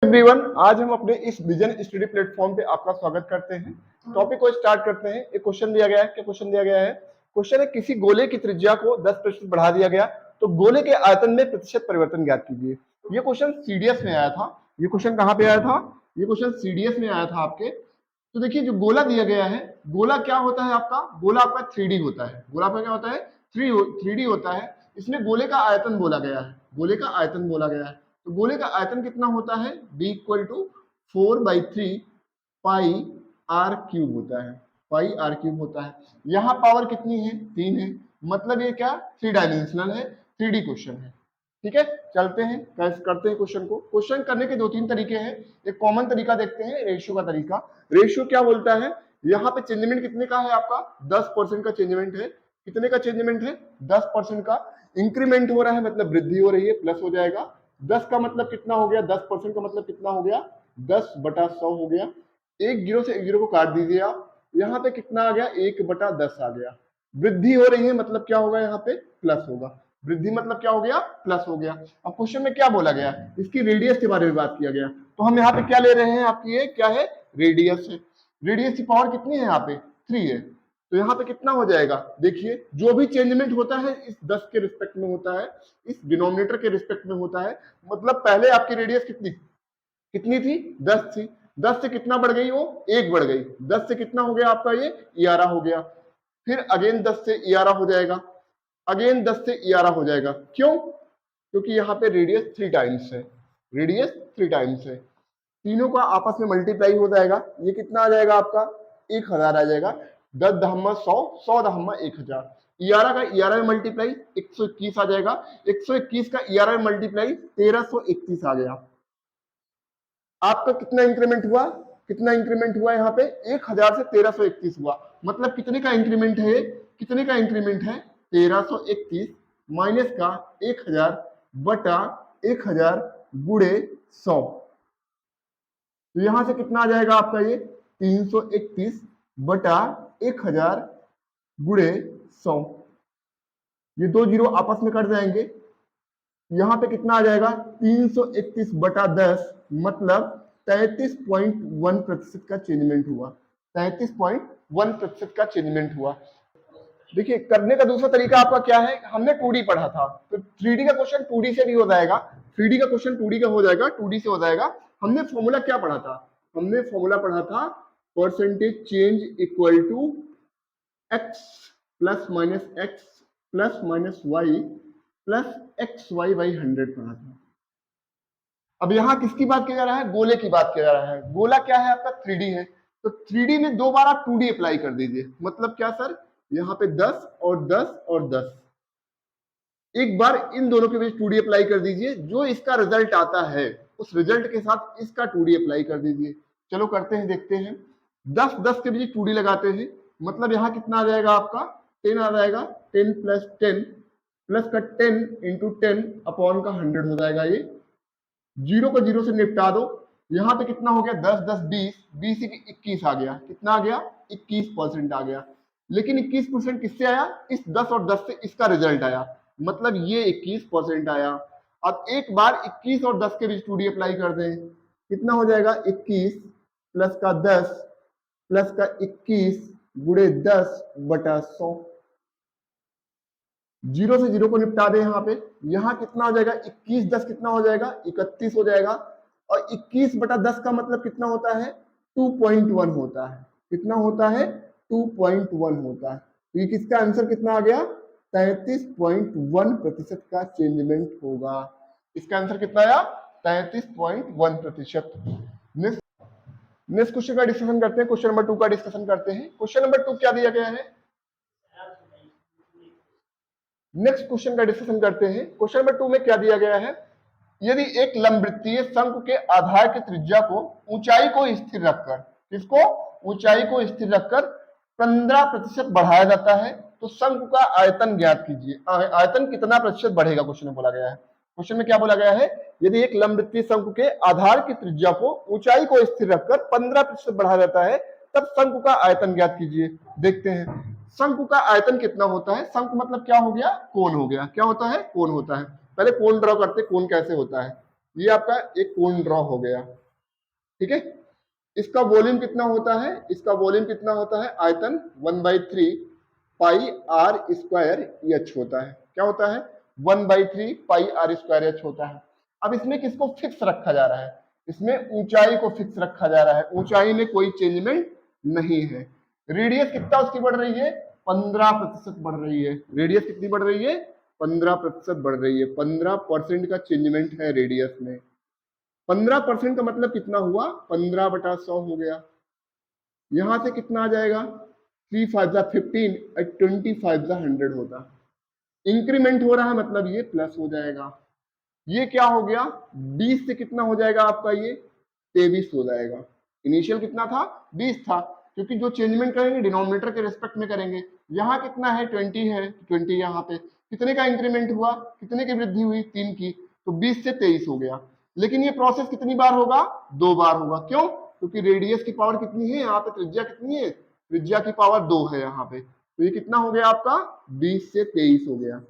Everyone, आज हम अपने इस विजन स्टडी प्लेटफॉर्म पे आपका स्वागत करते हैं। टॉपिक को स्टार्ट करते हैं। एक क्वेश्चन दिया गया है। क्या क्वेश्चन दिया गया है? क्वेश्चन है, किसी गोले की त्रिज्या को 10% बढ़ा दिया गया, तो गोले के आयतन में प्रतिशत परिवर्तन ज्ञात कीजिए। ये क्वेश्चन सीडीएस में आया था। ये क्वेश्चन कहाँ पे आया था? ये क्वेश्चन सीडीएस में आया था आपके। तो देखिए, जो गोला दिया गया है, गोला क्या होता है आपका? गोला आपका 3D होता है। गोला आपका क्या होता है? 3D होता है। इसमें गोले का आयतन बोला गया है। गोले का आयतन बोला गया है। तो गोले का आयतन कितना होता है? b equal to 4/3 pi r cube होता है। पाई आर क्यूब होता है। यहाँ पावर कितनी है? 3 है। मतलब ये क्या? 3 डायमेंशनल है। 3D क्वेश्चन है। ठीक है, चलते हैं, करते हैं क्वेश्चन को। क्वेश्चन करने के 2-3 तरीके हैं। एक कॉमन तरीका देखते हैं, रेशियो का तरीका। रेशियो क्या बोलता है? यहाँ पे चेंजमेंट कितने का है आपका? 10% का चेंजमेंट है। कितने का चेंजमेंट है? 10% का। इंक्रीमेंट हो रहा है मतलब वृद्धि हो रही है, प्लस हो जाएगा। 10 का मतलब कितना हो गया? 10% का मतलब कितना हो गया? 10/100 हो गया। एक जीरो से एक जीरो को काट दीजिए आप। यहाँ पे कितना आ गया? 1/10 आ गया। वृद्धि हो रही है मतलब क्या होगा? यहाँ पे प्लस होगा। वृद्धि मतलब क्या हो गया? प्लस हो गया। अब क्वेश्चन में क्या बोला गया? इसकी रेडियस के बारे में बात किया गया। तो हम यहाँ पे क्या ले रहे हैं? आपकी ये क्या है? रेडियस है। रेडियस की पावर कितनी है? यहाँ पे 3 है। तो यहाँ पे कितना हो जाएगा? देखिए, जो भी चेंजमेंट होता है इस 10 के रिस्पेक्ट में होता है, इस डिनोमिनेटर के रिस्पेक्ट में होता है। मतलब पहले आपकी रेडियस कितनी कितनी थी? 10 थी। 10 से कितना बढ़ गई? वो 1 बढ़ गई। 10 से कितना हो गया आपका? ये 11 हो गया। फिर अगेन 10 से 11 हो जाएगा। अगेन 10 से 11 हो जाएगा। क्यों? क्योंकि यहाँ पे रेडियस 3 टाइम्स है। रेडियस 3 टाइम्स है। तीनों का आपस में मल्टीप्लाई हो जाएगा। ये कितना आ जाएगा आपका? 1000 आ जाएगा। 10 दहम्मा 100, 100 दहम्मा 1000। 11 का 11 में मल्टीप्लाई 121 आ जाएगा। 121 का 11 में मल्टीप्लाई 1331 आ गया। आपका कितना इंक्रीमेंट हुआ? कितना इंक्रीमेंट हुआ यहाँ पे? 1000 से 1331 हुआ। मतलब कितने का इंक्रीमेंट है? कितने का इंक्रीमेंट है? 1331 माइनस का 1000 बटा 1000 गुणे 100। तो यहां से कितना आ जाएगा आपका? ये 331 बटा 1000 गुणे 100। ये 2 जीरो आपस में कट जाएंगे। यहां पे कितना आ जाएगा? 331 बटा 10 मतलब 33.1% का चेंजमेंट हुआ। 33.1% का चेंजमेंट हुआ। देखिए, करने का दूसरा तरीका आपका क्या है? हमने 2D पढ़ा था, तो 3D का क्वेश्चन 2D से भी हो जाएगा। 3D का क्वेश्चन 2D का हो जाएगा, 2D से हो जाएगा। हमने फॉर्मूला क्या पढ़ा था? हमने फॉर्मूला पढ़ा था percentage change equal to x plus minus x plus minus y plus x y by 100 पढ़ा था। अब यहाँ किसकी बात किया जा रहा है? गोले की बात किया जा रहा है। गोला क्या है आपका? 3D है। तो 3D में 2 बार आप 2D अप्लाई कर दीजिए। मतलब क्या सर? यहाँ पे 10 और 10 और 10। एक बार इन दोनों के बीच 2D अप्लाई कर दीजिए। जो इसका रिजल्ट आता है उस रिजल्ट के साथ इसका 2D अप्लाई कर दीजिए। चलो करते हैं, देखते हैं। 10 10 के बीच 2D लगाते हैं। मतलब यहाँ कितना आ जाएगा आपका? 10 आ जाएगा। 10 प्लस 10 प्लस का 10 इंटू 10 अपॉन का 100 हो जाएगा। ये जीरो को जीरो से निपटा दो। यहाँ पे कितना हो गया? 10 10 20, 20 21 आ गया। कितना आ गया? 21% आ गया। लेकिन 21% किससे आया? इस 10 और 10 से इसका रिजल्ट आया। मतलब ये 21% आया। अब एक बार 21 और 10 के बीच 2D अप्लाई कर दें। कितना हो जाएगा? 21 प्लस का 10 प्लस का 21 गुणे 10 बटा 100। जीरो से जीरो को निपटा दे। यहाँ पे यहाँ कितना हो जाएगा? 21 10 कितना हो जाएगा? 31 हो जाएगा। और 21 बटा 10 का मतलब कितना होता है? 2.1 होता है। कितना होता है? 2.1 होता है। तो ये किसका आंसर कितना आ गया? 33.1% का चेंजमेंट होगा। इसका आंसर कितना आया? 33.1%। नेक्स्ट क्वेश्चन का डिस्कशन करते हैं। क्वेश्चन नंबर 2 का डिस्कशन करते हैं। क्वेश्चन नंबर 2 क्या दिया गया है? नेक्स्ट क्वेश्चन का डिस्कशन करते हैं। क्वेश्चन नंबर 2 में क्या दिया गया है? यदि एक लंबवृत्तीय शंकु के आधार की त्रिज्या को ऊंचाई को स्थिर रखकर, किसको? ऊंचाई को स्थिर रखकर 15% बढ़ाया जाता है, तो शंकु का आयतन ज्ञात कीजिए। आयतन कितना प्रतिशत बढ़ेगा? क्वेश्चन में बोला गया है। क्वेश्चन में क्या बोला गया है? यदि एक लंबवृत्तीय शंकु के आधार की त्रिज्या को ऊंचाई को स्थिर रखकर 15% बढ़ाया जाता है, तब शंकु का आयतन ज्ञात कीजिए। देखते हैं शंकु का आयतन कितना होता है। शंकु मतलब क्या हो गया? कोण हो गया। क्या होता है? कोण होता है। पहले कोण ड्रॉ करते, कोण कैसे होता है। ये आपका एक कोन ड्रॉ हो गया, ठीक है। इसका वॉल्यूम कितना होता है, इसका वॉल्यूम कितना होता है, आयतन 1/3 पाई आर स्क्वायर एच होता है। क्या होता है, 1/3 पाई आर स्क्वायर एच होता है। अब इसमें किसको फिक्स रखा जा रहा है, इसमें ऊंचाई को फिक्स रखा जा रहा है, ऊंचाई में कोई चेंजमेंट नहीं है। रेडियस कितना उसकी बढ़ रही है, 15% बढ़ रही है। रेडियस कितनी बढ़ रही है, 15% बढ़ रही है। 15% का चेंजमेंट है रेडियस में। 15% का मतलब कितना हुआ, 15/100 हो गया। यहां से कितना आ जाएगा, 3 5 15 और 25 100 होता। इंक्रीमेंट हो रहा है मतलब ये प्लस हो जाएगा। ये क्या हो गया, 20 से कितना हो जाएगा आपका, ये 23 हो जाएगा। इनिशियल कितना था, 20 था, क्योंकि जो चेंजमेंट करेंगे डिनोमिनेटर के रेस्पेक्ट में करेंगे। यहाँ कितना है, 20 है, 20 यहाँ पे कितने का इंक्रीमेंट हुआ, कितने की वृद्धि हुई, 3 की, तो 20 से 23 हो गया। लेकिन ये प्रोसेस कितनी बार होगा, 2 बार होगा। क्यों, क्योंकि रेडियस की पावर कितनी है यहाँ पे, त्रिज्या कितनी है, त्रिज्या की पावर 2 है यहाँ पे। तो ये कितना हो गया आपका, 20 से 23 हो गया,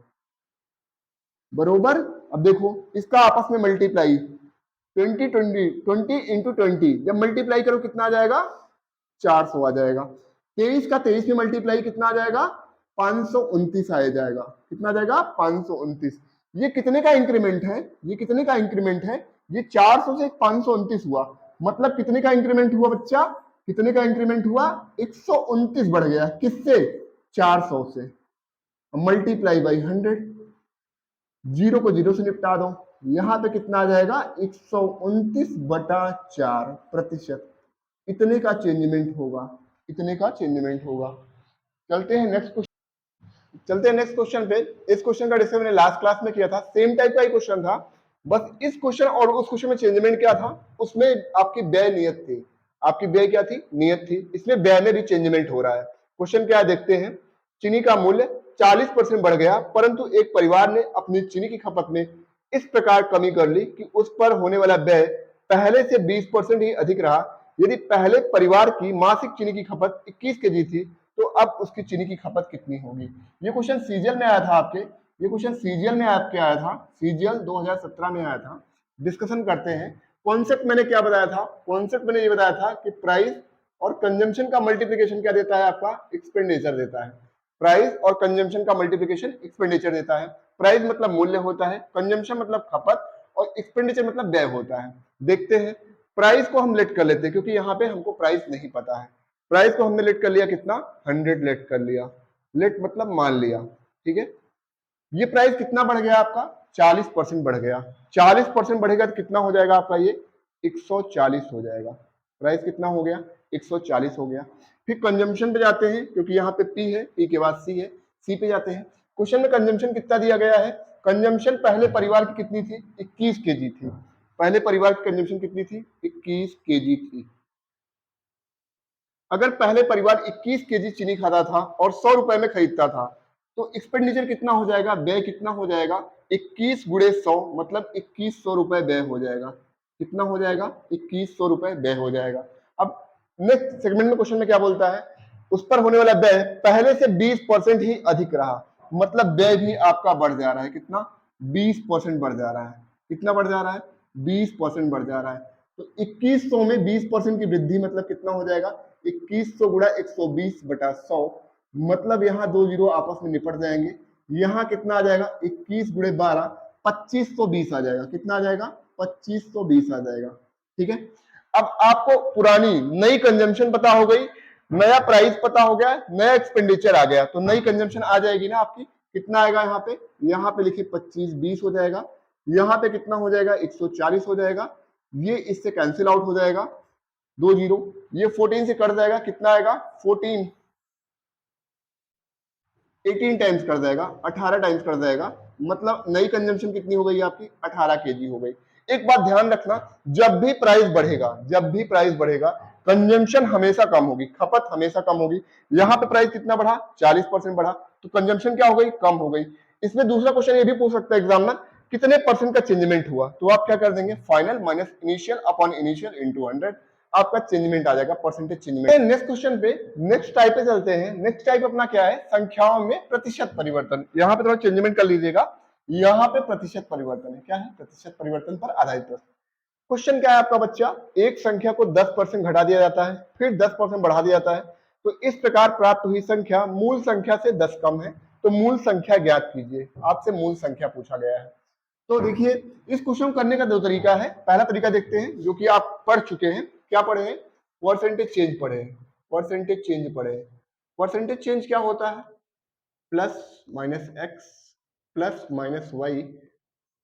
बरोबर। अब देखो इसका आपस में मल्टीप्लाई, 20 जब मल्टीप्लाई करो कितना आ जाएगा, 400 आ जाएगा। 23 का 23 में मल्टीप्लाई कितना आ जाएगा, 529 आ जाएगा। कितना आ जाएगा, 529। ये कितने का इंक्रीमेंट है, ये कितने का इंक्रीमेंट है, ये 400 से 529 हुआ, मतलब कितने का इंक्रीमेंट हुआ बच्चा, कितने का इंक्रीमेंट हुआ, 129 बढ़ गया। किससे, 400 से। मल्टीप्लाई बाई 100, जीरो को जीरो से निपटा दो, यहां पे कितना आ जाएगा, 129/4%। इतने का चेंजमेंट होगा, इतने का चेंजमेंट होगा। चलते हैं नेक्स्ट क्वेश्चन, चलते हैं नेक्स्ट क्वेश्चन पे। इस क्वेश्चन का डिस्कशन मैंने लास्ट क्लास में किया था, सेम टाइप का ही क्वेश्चन था, बस इस क्वेश्चन और उस क्वेश्चन में चेंजमेंट क्या था, उसमें आपकी व्यय नियत थी, आपकी व्यय क्या थी, नियत थी, इसमें व्यय में भी चेंजमेंट हो रहा है। क्वेश्चन क्या है देखते हैं। चीनी का मूल्य 40% बढ़ गया, परंतु एक परिवार ने अपनी चीनी की खपत में इस प्रकार कमी कर ली कि उस पर होने वाला व्यय पहले से 20% ही अधिक रहा। यदि पहले परिवार की मासिक चीनी की खपत 21 केजी थी, तो अब उसकी चीनी की खपत कितनी होगी। ये क्वेश्चन सीजीएल में आया था आपके, ये क्वेश्चन सीजीएल में आपके आया था, सीजीएल 2017 में आया था। डिस्कशन करते हैं। कॉन्सेप्ट मैंने क्या बताया था, कॉन्सेप्ट मैंने ये बताया था कि प्राइस और कंजम्पशन का मल्टीप्लिकेशन क्या देता है आपका, एक्सपेंडिचर देता है। प्राइस और कंजम्पशन का मल्टीप्लिकेशन एक्सपेंडिचर देता है। प्राइस मतलब मूल्य होता है, कंजम्पशन मतलब खपत, और एक्सपेंडिचर मतलब व्यय होता है। देखते हैं, प्राइस को हम लेट कर लेते हैं क्योंकि यहाँ पे हमको प्राइस नहीं पता है। प्राइस को हमने लेट कर लिया कितना, 100 लेट कर लिया, लेट मतलब मान लिया, ठीक है। ये प्राइस कितना बढ़ गया आपका, 40% बढ़ गया। 40% बढ़ेगा तो कितना हो जाएगा आपका, ये 140 हो जाएगा। प्राइस कितना हो गया, 140 हो गया। फिर कंजम्पशन पे जाते हैं, क्योंकि यहाँ पे पी है, पी के बाद सी है, सी पे जाते हैं। क्वेश्चन में कंजम्पशन कितना दिया गया है, कंजम्पशन पहले परिवार की कितनी थी, 21 केजी थी। पहले परिवार की कंजम्पशन कितनी थी, 21 केजी थी। अगर पहले परिवार 21 केजी चीनी खाता था और 100 रुपए में खरीदता था, तो एक्सपेंडिचर कितना हो जाएगा, व्यय कितना हो जाएगा, 21 गुणे 100 मतलब 2100 रुपए व्यय हो जाएगा। कितना हो जाएगा, 2100 रुपए व्यय हो जाएगा। अब नेक्स्ट सेगमेंट में क्वेश्चन में क्या बोलता है, उस पर होने वाला व्यय पहले से 20% ही अधिक रहा, मतलब व्यय भी आपका बढ़ जा रहा है। कितना, 20% बढ़ जा रहा है। कितना बढ़ जा रहा है, 20% बढ़ जा रहा है। तो 2100 में 20% की वृद्धि मतलब कितना हो जाएगा, 2100 गुणा 120/100, मतलब यहाँ दो जीरो आपस में निपट जाएंगे। यहाँ कितना आ जाएगा, 21 गुणे 12, 2520 आ जाएगा। कितना आ जाएगा, 2520 आ जाएगा, ठीक है। अब आपको पुरानी नई कंजम्पशन पता हो गई, नया प्राइस पता हो गया, नया एक्सपेंडिचर आ गया, तो नई कंजम्पशन आ जाएगी ना आपकी। कितना आएगा यहाँ पे लिखिए 2520 हो जाएगा। यहाँ पे कितना हो जाएगा, 140 हो जाएगा। ये इससे कैंसिल आउट हो जाएगा, दो जीरो, ये 14 से कट जाएगा, कितना आएगा 14, 18 टाइम्स कर जाएगा, 18 टाइम्स कर जाएगा, मतलब नई कंजम्पशन कितनी हो गई आपकी, 18 केजी हो गई। एक बात ध्यान रखना, जब भी प्राइस बढ़ेगा, जब भी प्राइस बढ़ेगा, कंजम्पशन हमेशा कम होगी, खपत हमेशा कम होगी। यहाँ पे प्राइस कितना बढ़ा, 40% बढ़ा, तो कंजम्पशन क्या हो गई, कम हो गई। इसमें दूसरा क्वेश्चन ये भी पूछ सकता है एग्जामिनर, कितने परसेंट का चेंजमेंट हुआ, तो आप क्या कर देंगे, final minus initial upon initial into 100, आपका चेंजमेंट आ जाएगा, परसेंटेज चेंजमेंट। नेक्स्ट क्वेश्चन पे, नेक्स्ट टाइप पे चलते हैं। नेक्स्ट टाइप अपना क्या है, संख्याओं में प्रतिशत परिवर्तन। यहाँ पे थोड़ा चेंजमेंट कर लीजिएगा, यहाँ पे प्रतिशत परिवर्तन है, क्या है, प्रतिशत परिवर्तन पर आधारित प्रश्न। क्वेश्चन क्या है आपका बच्चा, एक संख्या को 10% घटा दिया जाता है, फिर 10% बढ़ा दिया जाता है, तो इस प्रकार प्राप्त हुई संख्या मूल संख्या से 10 कम है, तो मूल संख्या ज्ञात कीजिए। आपसे मूल संख्या पूछा गया है। तो देखिए इस क्वेश्चन को करने का दो तरीका है। पहला तरीका देखते हैं जो कि आप पढ़ चुके हैं, क्या पढ़े हैं, परसेंटेज चेंज पढ़े हैं, परसेंटेज चेंज पढ़े हैं। परसेंटेज चेंज क्या होता है, plus minus x plus minus y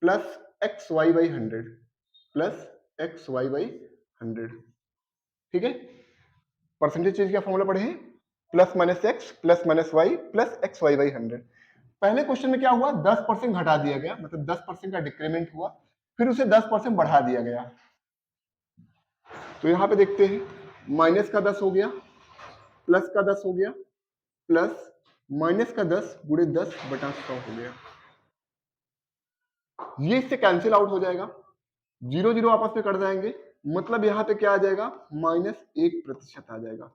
plus x y by 100 plus x y by 100, ठीक है। परसेंटेज चेंज का फॉर्मूला पढ़े हैं, plus minus x plus minus y plus x y by 100। पहले क्वेश्चन में क्या हुआ, 10% घटा दिया गया, मतलब 10% का डिक्रीमेंट हुआ, फिर उसे 10% बढ़ा दिया गया। तो यहां पे देखते हैं, माइनस का 10 हो गया, प्लस का 10 हो गया, प्लस माइनस का 10 गुणे 10 बटा 100 हो गया। ये इससे कैंसिल आउट हो जाएगा, 0 0 आपस में कट जाएंगे, मतलब यहाँ पे क्या आ जाएगा, -1% आ जाएगा।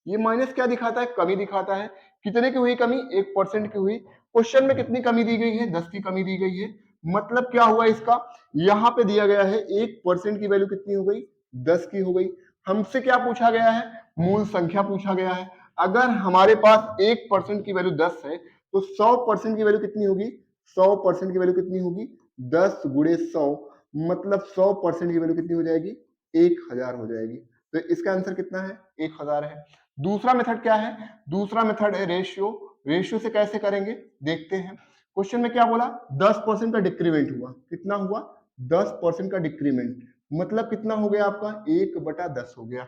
ये माइनस क्या दिखाता है, कमी दिखाता है। कितने की हुई कमी, 1% की हुई। क्वेश्चन में कितनी कमी दी गई है, 10 की कमी दी गई है। मतलब क्या हुआ इसका, यहाँ पे दिया गया है 1% की वैल्यू कितनी हो गई, 10 की हो गई। हमसे क्या पूछा गया है, मूल संख्या पूछा गया है। अगर हमारे पास 1% की वैल्यू 10 है, तो 100% की वैल्यू कितनी होगी, 100% की वैल्यू कितनी होगी, 10 गुणे 100, मतलब 100% की वैल्यू कितनी हो जाएगी, 1000 हो जाएगी। तो इसका आंसर कितना है, 1000 है। दूसरा मेथड क्या है, दूसरा मेथड है रेशियो। रेशियो से कैसे करेंगे देखते हैं। क्वेश्चन में क्या बोला, 10% का डिक्रीमेंट हुआ, कितना हुआ, 10% का डिक्रीमेंट, मतलब कितना हो गया आपका, 1/10 हो गया।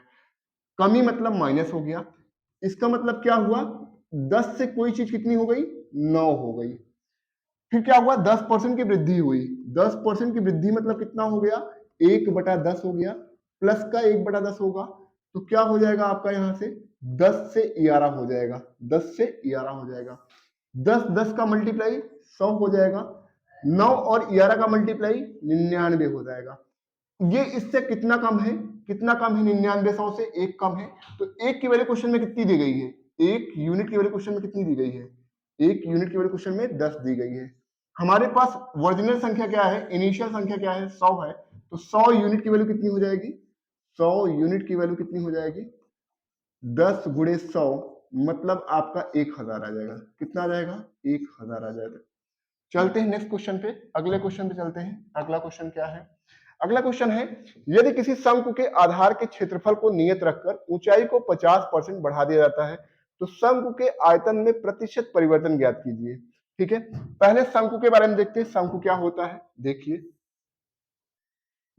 कमी मतलब माइनस हो गया। इसका मतलब क्या हुआ, 10 से कोई चीज कितनी हो गई, 9 हो गई। फिर क्या हुआ, 10% की वृद्धि हुई, 10% की वृद्धि मतलब कितना हो गया, 1/10 हो गया, प्लस का 1/10 होगा, तो क्या हो जाएगा आपका, यहां से 10 से 11 हो जाएगा, 10 से 11 हो जाएगा। 10 10 का मल्टीप्लाई 100 हो जाएगा, 9 और 11 का मल्टीप्लाई 99 हो जाएगा। ये इससे कितना कम है, कितना कम है, 99 100 से 1 कम है। तो एक की वैल्यू क्वेश्चन में कितनी दी गई है, 1 यूनिट की वैल्यू क्वेश्चन में कितनी दी गई है, 1 यूनिट की वैल्यू क्वेश्चन में 10 दी गई है। हमारे पास ओरिजिनल संख्या क्या है, इनिशियल संख्या क्या है, 100 है, तो 100 यूनिट की वैल्यू कितनी हो जाएगी, 100 यूनिट की वैल्यू कितनी हो जाएगी, 10 गुणे 100, मतलब आपका 1000 आ जाएगा। कितना आ जाएगा, 1000 आ जाएगा। चलते हैं नेक्स्ट क्वेश्चन पे, अगले क्वेश्चन पे चलते हैं। अगला क्वेश्चन क्या है, अगला क्वेश्चन है, यदि किसी शंकु के आधार के क्षेत्रफल को नियत रखकर ऊंचाई को 50% बढ़ा दिया जाता है, तो शंकु के आयतन में प्रतिशत परिवर्तन ज्ञात कीजिए। ठीक है, पहले शंकु के बारे में देखते हैं, शंकु क्या होता है। देखिए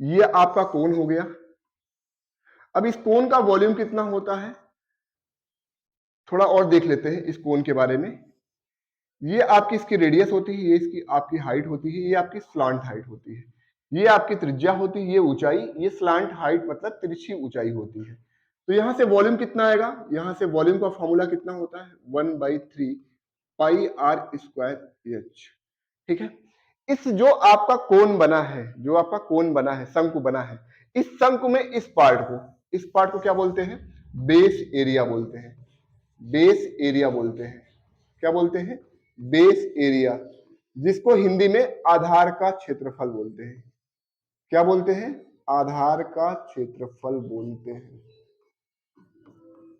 ये आपका कोण हो गया। अब इस कोण का वॉल्यूम कितना होता है, थोड़ा और देख लेते हैं इस कोण के बारे में। ये आपकी इसकी रेडियस होती है, ये इसकी आपकी हाइट होती है, ये आपकी स्लांट हाइट होती है, ये आपकी त्रिज्या होती है, ये ऊंचाई, ये स्लांट हाइट मतलब तिरछी ऊंचाई होती है। तो यहां से वॉल्यूम कितना आएगा, यहां से वॉल्यूम का फॉर्मूला कितना होता है, 1/3 पाई आर स्क्वायर एच। ठीक है, इस जो आपका कोण बना है, जो आपका कोण बना है, शंकु बना है, इस शंकु में इस पार्ट को क्या बोलते हैं, बेस एरिया बोलते हैं, बेस एरिया बोलते हैं। क्या बोलते हैं, बेस एरिया, जिसको हिंदी में आधार का क्षेत्रफल बोलते हैं। क्या बोलते हैं, आधार का क्षेत्रफल बोलते हैं।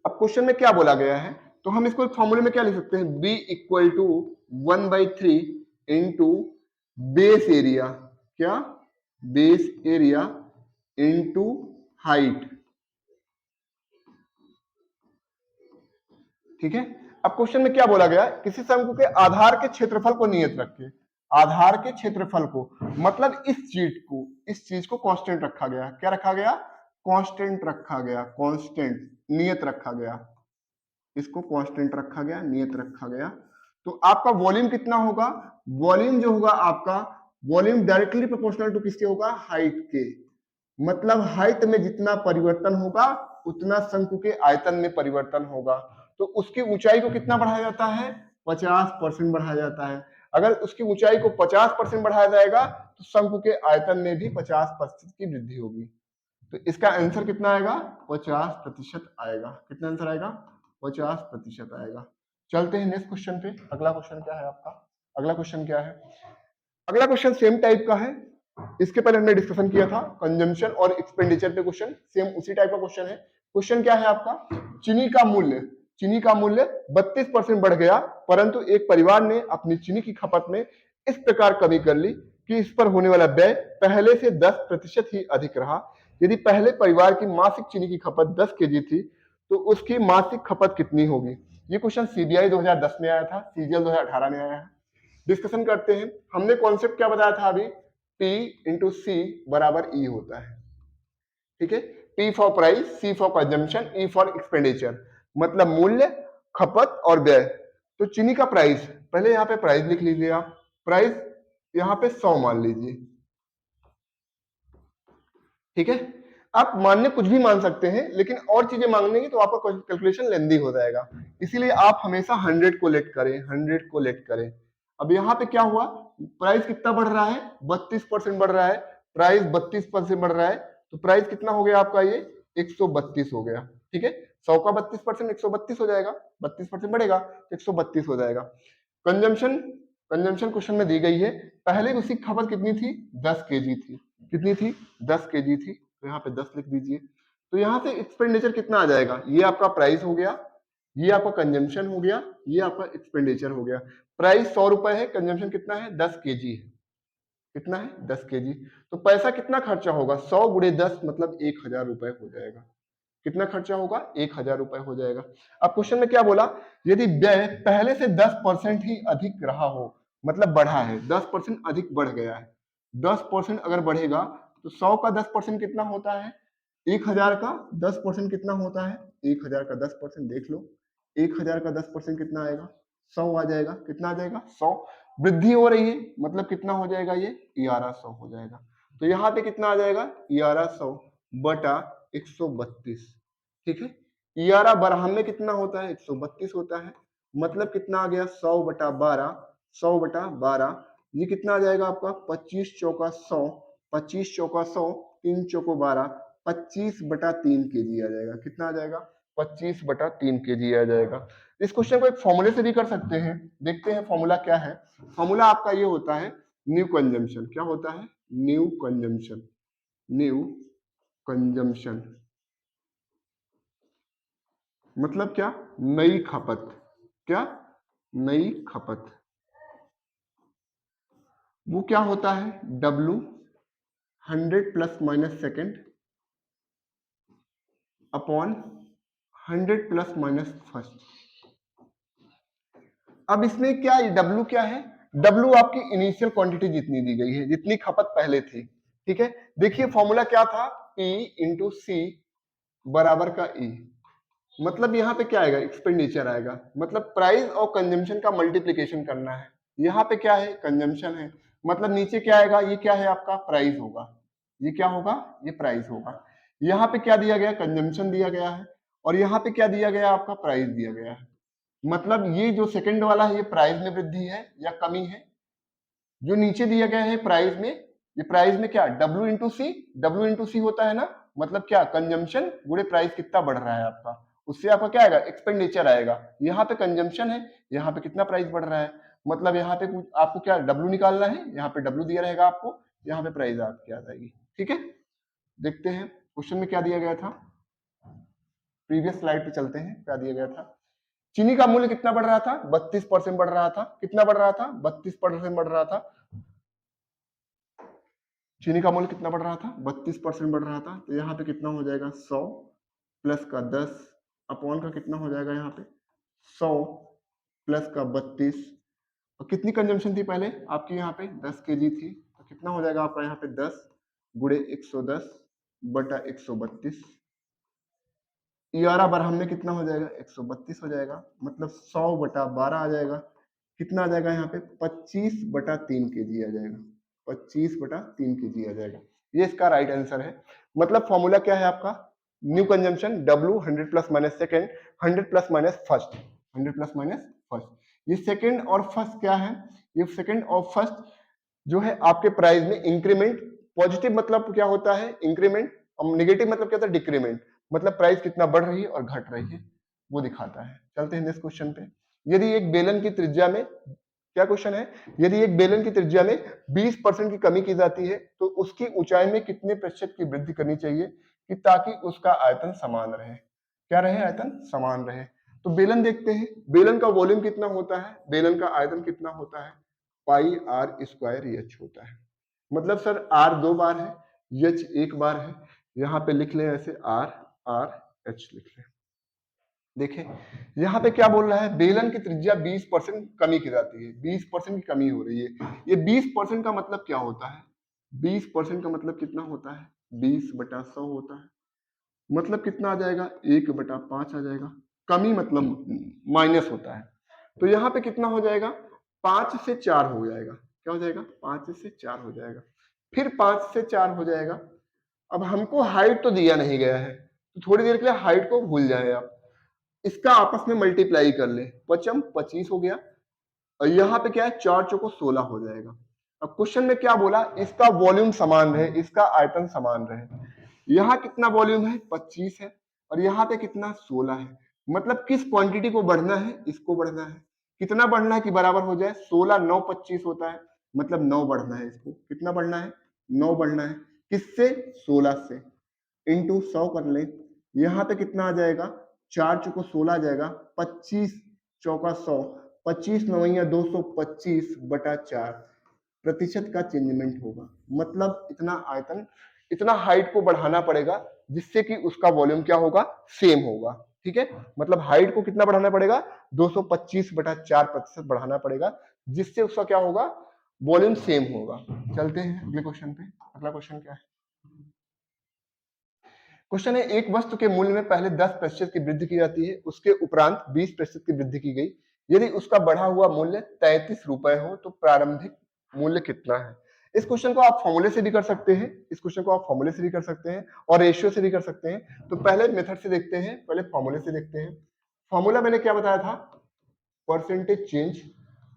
अब क्वेश्चन में क्या बोला गया है, तो हम इसको फॉर्मूले में क्या लिख सकते हैं, b equal to 1/3 into base area, क्या, बेस एरिया इंटू हाइट। ठीक है, अब क्वेश्चन में क्या बोला गया, किसी शंकु के आधार के क्षेत्रफल को नियत रख के, आधार के क्षेत्रफल को मतलब इस चीज को कांस्टेंट रखा गया। क्या रखा गया, कांस्टेंट रखा गया, कांस्टेंट नियत रखा गया, इसको कांस्टेंट रखा गया, नियत रखा गया। तो आपका वॉल्यूम कितना होगा, वॉल्यूम जो होगा आपका, वॉल्यूम डायरेक्टली प्रोपोर्शनल टू किसके होगा, हाइट के। मतलब हाइट में जितना परिवर्तन होगा उतना शंकु के आयतन में परिवर्तन होगा। तो उसकी ऊंचाई को कितना बढ़ाया जाता है, 50% बढ़ाया जाता है। अगर उसकी ऊंचाई को 50% बढ़ाया जाएगा तो शंकु के आयतन में भी 50% की वृद्धि होगी। तो इसका आंसर कितना आएगा, 50% आएगा। कितना आंसर आएगा, 50% आएगा। चलते हैं नेक्स्ट क्वेश्चन पे। अगला क्वेश्चन क्या है आपका, अगला क्वेश्चन क्या है, अगला क्वेश्चन सेम टाइप का है, इसके पहले हमने डिस्कशन किया था कंजम्पशन और एक्सपेंडिचर पे क्वेश्चन, सेम उसी टाइप का क्वेश्चन है। क्वेश्चन क्या है आपका, चीनी का मूल्य 32% बढ़ गया, परंतु एक परिवार ने अपनी चीनी की खपत में इस प्रकार कमी कर ली कि इस पर होने वाला व्यय पहले से 10% ही अधिक रहा। यदि पहले परिवार की मासिक चीनी की खपत 10 केजी थी तो उसकी मासिक खपत कितनी होगी। ये क्वेश्चन सीबीआई 2010 में आया था, सीजीएल 2018 में आया है। डिस्कशन करते हैं। हमने कॉन्सेप्ट क्या बताया था अभी, P इंटू सी बराबर E होता है, ठीक है। P for price, C for consumption, E for expenditure, मतलब मूल्य, खपत और व्यय। तो चीनी का प्राइस, पहले यहाँ पे प्राइस लिख लीजिए आप, प्राइस यहाँ पे 100 मान लीजिए, ठीक है। आप मानने कुछ भी मान सकते हैं, लेकिन और चीजें मांगने तो आपका कैलकुलेशन लेंदी हो जाएगा, इसीलिए आप हमेशा 100 को लेट करें, 100 को लेट करें। अब यहाँ पे क्या हुआ, प्राइस कितना बढ़ रहा है, 32% बढ़ रहा है, प्राइस 32% बढ़ रहा है, तो प्राइस कितना हो गया आपका, ये 132 हो गया, ठीक है। 100 का 32% 132 हो जाएगा, 32% बढ़ेगा तो 132 हो जाएगा। कंजम्पशन, कंजम्पशन क्वेश्चन में दी गई है, पहले उसकी खपत कितनी थी, 10 केजी थी, कितनी थी, 10 केजी थी, तो यहाँ पे 10 लिख दीजिए। तो यहाँ से एक्सपेंडिचर कितना आ जाएगा, ये आपका प्राइस हो गया, ये आपका कंजम्पशन हो गया, ये आपका एक्सपेंडिचर हो गया। प्राइस 100 रुपए है, कंजम्पशन कितना है, 10 केजी है, कितना है, 10 केजी। तो पैसा कितना खर्चा होगा, 100 गुणे 10 मतलब 1000 रुपए हो जाएगा। कितना खर्चा होगा, 1000 रुपए हो जाएगा। अब क्वेश्चन में क्या बोला, यदि व्यय पहले से 10% ही अधिक रहा हो, मतलब बढ़ा है, 10% अधिक बढ़ गया है, 10% अगर बढ़ेगा तो 100 का 10% कितना होता है, 1000 का 10% कितना होता है, 1000 का 10% देख लो, 1000 का 10% कितना आएगा, 100 आ जाएगा, कितना आ जाएगा, 100। वृद्धि हो रही है, मतलब कितना हो जाएगा, ये 1100 हो जाएगा। तो यहाँ पे कितना आ जाएगा, 1100 बटा 132, ठीक है। 11 बरहम में कितना होता है, 132 होता है, मतलब कितना आ गया, 100 बटा 12, 100 बटा 12, ये कितना आ जाएगा आपका, 25 चौका 100, 25 चौका 100, 3 चौको 12, 25 बटा 3 केजी आ जाएगा, कितना आ जाएगा, 25 बटा 3 केजी आ जाएगा। इस क्वेश्चन को एक फॉर्मूले से भी कर सकते हैं, देखते हैं फॉर्मूला क्या है। फॉर्मूला आपका ये होता है न्यू कंजम्पशन, क्या होता है, न्यू कंजम्पशन, न्यू कंजम्पशन मतलब क्या, नई खपत, क्या, नई खपत। वो क्या होता है, W 100 plus minus second upon 100 plus minus first. अब इसमें क्या, W क्या है, W आपकी इनिशियल क्वांटिटी जितनी दी गई है, जितनी खपत पहले थी, ठीक है। देखिए फॉर्मूला क्या था, P इंटू सी बराबर का E, मतलब यहाँ पे क्या आएगा, एक्सपेंडिचर आएगा, मतलब प्राइस और कंजम्पशन का मल्टीप्लीकेशन करना है। यहाँ पे क्या है, कंजम्पशन है, मतलब नीचे क्या आएगा, ये क्या है आपका, प्राइस होगा, ये क्या होगा, ये प्राइस होगा। यहाँ पे क्या दिया गया, कंजम्पशन दिया गया है, और यहाँ पे क्या दिया गया, आपका प्राइस दिया गया है। मतलब ये जो सेकंड वाला है, ये प्राइस में वृद्धि है या कमी है, जो नीचे दिया गया है प्राइस में, ये प्राइस में क्या, W इंटू सी, W इंटू सी होता है ना, मतलब क्या, कंजम्पशन गुणे प्राइस कितना बढ़ रहा है आपका, उससे आपका क्या आएगा, एक्सपेंडिचर आएगा। यहाँ पे कंजम्पशन है, यहाँ पे कितना प्राइस बढ़ रहा है, मतलब यहाँ पे कुछ आपको क्या W निकालना है, यहाँ पे W दिया रहेगा आपको, यहाँ पे प्राइस आपकी आ जाएगी, ठीक है। देखते हैं क्वेश्चन में क्या दिया गया था, प्रीवियस स्लाइड पे चलते हैं, क्या दिया गया था। चीनी का मूल्य कितना बढ़ रहा था, 32% बढ़ रहा था, कितना बढ़ रहा था, 32% बढ़ रहा था। चीनी का मूल्य कितना बढ़ रहा था, 32% बढ़ रहा था, तो यहाँ पे कितना हो जाएगा, 100 प्लस का 10 अपॉन का कितना हो जाएगा, यहाँ पे 100 प्लस का 32, और कितनी कंजम्पशन थी पहले आपकी, यहाँ पे 10 केजी थी, तो कितना हो जाएगा आपका, यहाँ पे 10 गुणे 110 बटा 132, 11 बरहम में कितना हो जाएगा, 132 हो जाएगा, मतलब 100 बटा 12 आ जाएगा, कितना आ जाएगा यहाँ पे, 25 बटा 3 केजी आ जाएगा, 25 बटा 3 केजी आ जाएगा। ये इसका राइट आंसर है। मतलब फॉर्मूला क्या है आपका, new consumption W 100 plus minus second, 100 plus minus first, 100 plus minus first. ये सेकेंड और फर्स्ट क्या है, ये सेकेंड और फर्स्ट जो है आपके प्राइस में इंक्रीमेंट, पॉजिटिव मतलब क्या होता है, इंक्रीमेंट, और नेगेटिव मतलब क्या होता है, डिक्रीमेंट, मतलब प्राइस कितना बढ़ रही है और घट रही है, वो दिखाता है। चलते हैं नेक्स्ट क्वेश्चन पे। यदि एक बेलन की त्रिज्या में क्या क्वेश्चन है, यदि एक बेलन की त्रिज्या में 20% की कमी की जाती है तो उसकी ऊंचाई में कितने प्रतिशत की वृद्धि करनी चाहिए कि ताकि उसका आयतन समान रहे। क्या रहे, आयतन समान रहे। तो बेलन देखते हैं, बेलन का वॉल्यूम कितना होता है, बेलन का आयतन कितना होता है, पाई आर स्क्वायर एच होता है। मतलब सर आर 2 बार है, एच 1 बार है, यहां पे लिख लें ऐसे आर आर एच लिख लें। देखें यहाँ पे क्या बोल रहा है, बेलन की त्रिज्या 20% कमी की जाती है, 20% की कमी हो रही है। ये 20% का मतलब क्या होता है, 20% का मतलब कितना होता है, 20/100 होता है। मतलब कितना आ जाएगा, 1/5 आ जाएगा। कमी मतलब माइनस होता है। तो यहाँ पे कितना हो जाएगा, 5 से 4 हो जाएगा। क्या हो जाएगा, 5 से 4 हो जाएगा। फिर 5 से 4 हो जाएगा। अब हमको हाइट तो दिया नहीं गया है, तो थोड़ी देर के लिए हाइट को भूल जाए आप, इसका आपस में मल्टीप्लाई कर ले, 25 हो गया, और यहाँ पे क्या है, 4 चौको 16 हो जाएगा। अब क्वेश्चन में क्या बोला, इसका वॉल्यूम समान रहे, इसका आयतन समान रहे। यहाँ कितना वॉल्यूम है, 25 है, और यहाँ पे कितना, 16 है। मतलब किस क्वांटिटी को बढ़ना है, इसको बढ़ना है। कितना बढ़ना है कि बराबर हो जाए, 16 9 25 होता है, मतलब 9 बढ़ना है इसको। कितना बढ़ना है, 9 बढ़ना है। किससे, 16 से। इंटू 100 कर ले, यहाँ पे कितना आ जाएगा, 4 चौको 16 आ जाएगा, 25 चौका 100, 25 नवैया 225/4 प्रतिशत का चेंजमेंट होगा। मतलब इतना आयतन, इतना हाइट को बढ़ाना पड़ेगा जिससे कि उसका वॉल्यूम क्या होगा, सेम होगा। ठीक है, मतलब हाइट को कितना बढ़ाना पड़ेगा, 225/4 प्रतिशत बढ़ाना पड़ेगा, जिससे उसका क्या होगा, वॉल्यूम सेम होगा। चलते हैं अगले क्वेश्चन पे। अगला क्वेश्चन क्या है, क्वेश्चन है, एक वस्तु के मूल्य में पहले 10% की वृद्धि की जाती है, उसके उपरांत 20% की वृद्धि की गई। यदि उसका बढ़ा हुआ मूल्य 33 रुपए हो तो प्रारंभिक मूल्य कितना है। इस क्वेश्चन को आप फॉर्मूले से भी कर सकते हैं, इस क्वेश्चन को आप फॉर्मूले से भी कर सकते हैं और रेशियो से भी कर सकते हैं। तो पहले मेथड से देखते हैं, पहले फॉर्मूले से देखते हैं। फॉर्मूला मैंने क्या बताया था, परसेंटेज चेंज